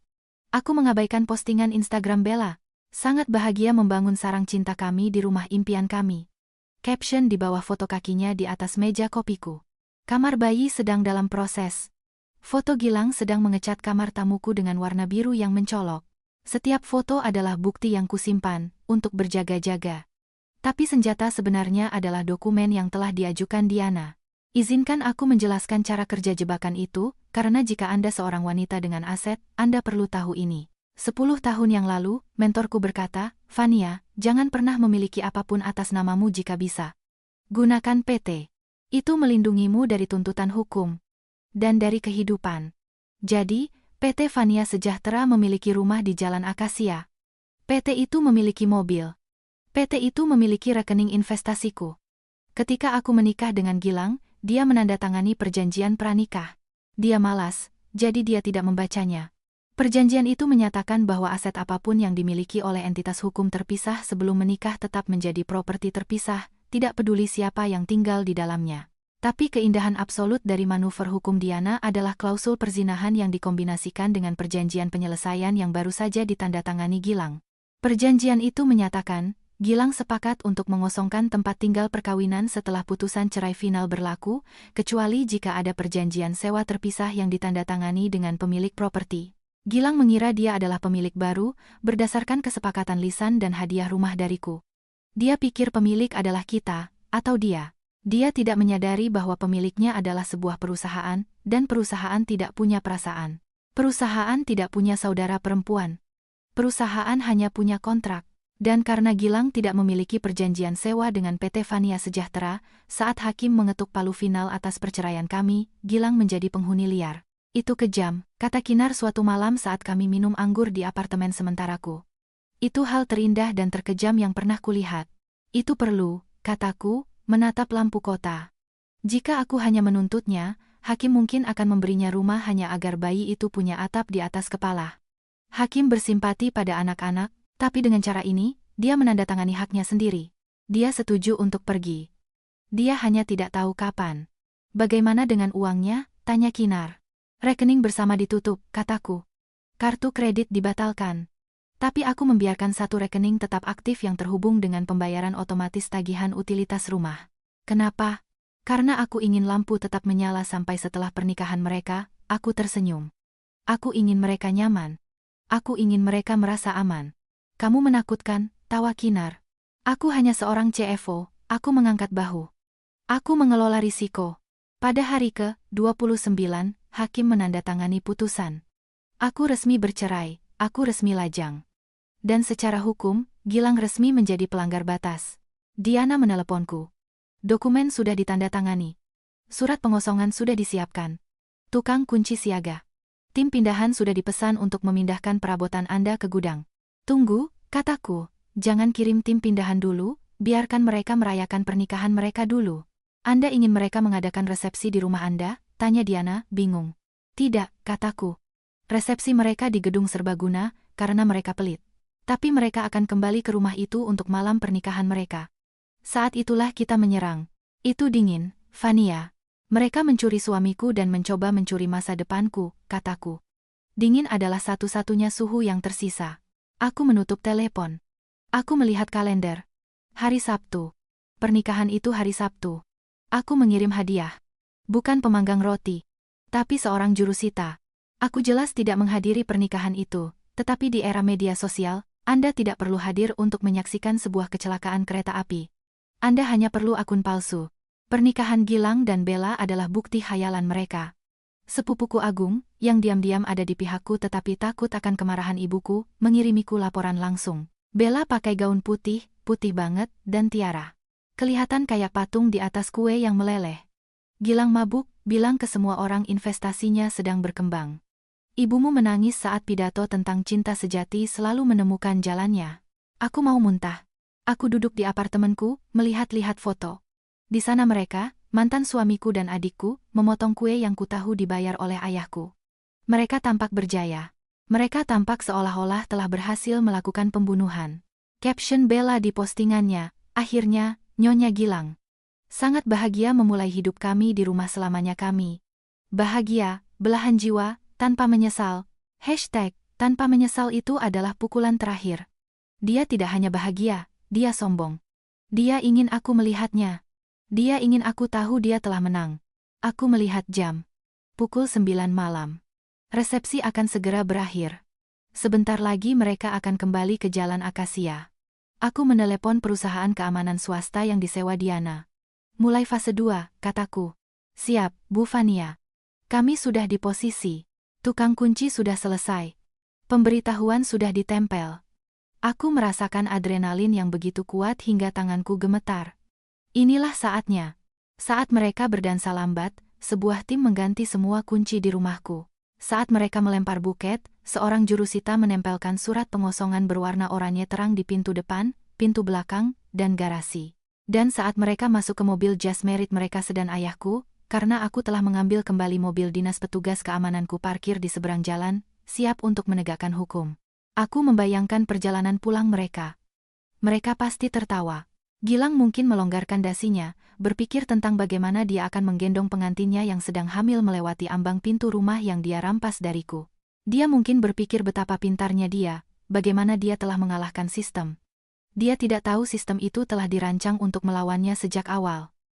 Aku mengabaikan postingan Instagram Bella. Sangat bahagia membangun sarang cinta kami di rumah impian kami. Caption di bawah foto kakinya di atas meja kopiku. Kamar bayi sedang dalam proses. Foto Gilang sedang mengecat kamar tamuku dengan warna biru yang mencolok. Setiap foto adalah bukti yang kusimpan, untuk berjaga-jaga. Tapi senjata sebenarnya adalah dokumen yang telah diajukan Diana. Izinkan aku menjelaskan cara kerja jebakan itu, karena jika Anda seorang wanita dengan aset, Anda perlu tahu ini. 10 tahun yang lalu, mentorku berkata, Vania, jangan pernah memiliki apapun atas namamu jika bisa. Gunakan PT. Itu melindungimu dari tuntutan hukum. Dan dari kehidupan. Jadi, PT Vania Sejahtera memiliki rumah di Jalan Akasia. PT itu memiliki mobil. PT itu memiliki rekening investasiku. Ketika aku menikah dengan Gilang, dia menandatangani perjanjian pranikah. Dia malas, jadi dia tidak membacanya. Perjanjian itu menyatakan bahwa aset apapun yang dimiliki oleh entitas hukum terpisah sebelum menikah tetap menjadi properti terpisah, tidak peduli siapa yang tinggal di dalamnya. Tapi keindahan absolut dari manuver hukum Diana adalah klausul perzinahan yang dikombinasikan dengan perjanjian penyelesaian yang baru saja ditandatangani Gilang. Perjanjian itu menyatakan, Gilang sepakat untuk mengosongkan tempat tinggal perkawinan setelah putusan cerai final berlaku, kecuali jika ada perjanjian sewa terpisah yang ditandatangani dengan pemilik properti. Gilang mengira dia adalah pemilik baru, berdasarkan kesepakatan lisan dan hadiah rumah dariku. Dia pikir pemilik adalah kita, atau dia. Dia tidak menyadari bahwa pemiliknya adalah sebuah perusahaan, dan perusahaan tidak punya perasaan. Perusahaan tidak punya saudara perempuan. Perusahaan hanya punya kontrak. Dan karena Gilang tidak memiliki perjanjian sewa dengan PT Vania Sejahtera, saat hakim mengetuk palu final atas perceraian kami, Gilang menjadi penghuni liar. Itu kejam, kata Kinar suatu malam saat kami minum anggur di apartemen sementaraku. Itu hal terindah dan terkejam yang pernah kulihat. Itu perlu, kataku, menatap lampu kota. Jika aku hanya menuntutnya, hakim mungkin akan memberinya rumah hanya agar bayi itu punya atap di atas kepala. Hakim bersimpati pada anak-anak, tapi dengan cara ini, dia menandatangani haknya sendiri. Dia setuju untuk pergi. Dia hanya tidak tahu kapan. Bagaimana dengan uangnya? Tanya Kinar. Rekening bersama ditutup, kataku. Kartu kredit dibatalkan. Tapi aku membiarkan satu rekening tetap aktif yang terhubung dengan pembayaran otomatis tagihan utilitas rumah. Kenapa? Karena aku ingin lampu tetap menyala sampai setelah pernikahan mereka, aku tersenyum. Aku ingin mereka nyaman. Aku ingin mereka merasa aman. Kamu menakutkan, tawa Kinar. Aku hanya seorang CFO, aku mengangkat bahu. Aku mengelola risiko. Pada hari ke-29, hakim menandatangani putusan. Aku resmi bercerai, aku resmi lajang. Dan secara hukum, Gilang resmi menjadi pelanggar batas. Diana meneleponku. Dokumen sudah ditandatangani. Surat pengosongan sudah disiapkan. Tukang kunci siaga. Tim pindahan sudah dipesan untuk memindahkan perabotan Anda ke gudang. Tunggu, kataku, jangan kirim tim pindahan dulu, biarkan mereka merayakan pernikahan mereka dulu. Anda ingin mereka mengadakan resepsi di rumah Anda? Tanya Diana, bingung. Tidak, kataku. Resepsi mereka di gedung serbaguna, karena mereka pelit. Tapi mereka akan kembali ke rumah itu untuk malam pernikahan mereka. Saat itulah kita menyerang. Itu dingin, Vania. Mereka mencuri suamiku dan mencoba mencuri masa depanku, kataku. Dingin adalah satu-satunya suhu yang tersisa. Aku menutup telepon. Aku melihat kalender. Hari Sabtu. Pernikahan itu hari Sabtu. Aku mengirim hadiah. Bukan pemanggang roti. Tapi seorang jurusita. Aku jelas tidak menghadiri pernikahan itu, tetapi di era media sosial, Anda tidak perlu hadir untuk menyaksikan sebuah kecelakaan kereta api. Anda hanya perlu akun palsu. Pernikahan Gilang dan Bella adalah bukti khayalan mereka. Sepupuku Agung, yang diam-diam ada di pihakku tetapi takut akan kemarahan ibuku, mengirimiku laporan langsung. Bella pakai gaun putih, putih banget, dan tiara. Kelihatan kayak patung di atas kue yang meleleh. Gilang mabuk, bilang ke semua orang investasinya sedang berkembang. Ibumu menangis saat pidato tentang cinta sejati selalu menemukan jalannya. Aku mau muntah. Aku duduk di apartemenku, melihat-lihat foto. Di sana mereka, mantan suamiku dan adikku, memotong kue yang kutahu dibayar oleh ayahku. Mereka tampak berjaya. Mereka tampak seolah-olah telah berhasil melakukan pembunuhan. Caption Bella di postingannya, akhirnya, Nyonya Gilang. Sangat bahagia memulai hidup kami di rumah selamanya kami. Bahagia, belahan jiwa, tanpa menyesal. Hashtag, tanpa menyesal itu adalah pukulan terakhir. Dia tidak hanya bahagia, dia sombong. Dia ingin aku melihatnya. Dia ingin aku tahu dia telah menang. Aku melihat jam. Pukul 9 malam. Resepsi akan segera berakhir. Sebentar lagi mereka akan kembali ke Jalan Akasia. Aku menelepon perusahaan keamanan swasta yang disewa Diana. Mulai fase 2, kataku. Siap, Bu Vania. Kami sudah di posisi. Tukang kunci sudah selesai. Pemberitahuan sudah ditempel. Aku merasakan adrenalin yang begitu kuat hingga tanganku gemetar. Inilah saatnya. Saat mereka berdansa lambat, sebuah tim mengganti semua kunci di rumahku. Saat mereka melempar buket, seorang jurusita menempelkan surat pengosongan berwarna oranye terang di pintu depan, pintu belakang, dan garasi. Dan saat mereka masuk ke mobil jas merit mereka sedan ayahku, karena aku telah mengambil kembali mobil dinas petugas keamananku parkir di seberang jalan, siap untuk menegakkan hukum. Aku membayangkan perjalanan pulang mereka. Mereka pasti tertawa. Gilang mungkin melonggarkan dasinya, berpikir tentang bagaimana dia akan menggendong pengantinnya yang sedang hamil melewati ambang pintu rumah yang dia rampas dariku. Dia mungkin berpikir betapa pintarnya dia, bagaimana dia telah mengalahkan sistem. Dia tidak tahu sistem itu telah dirancang untuk melawannya sejak awal.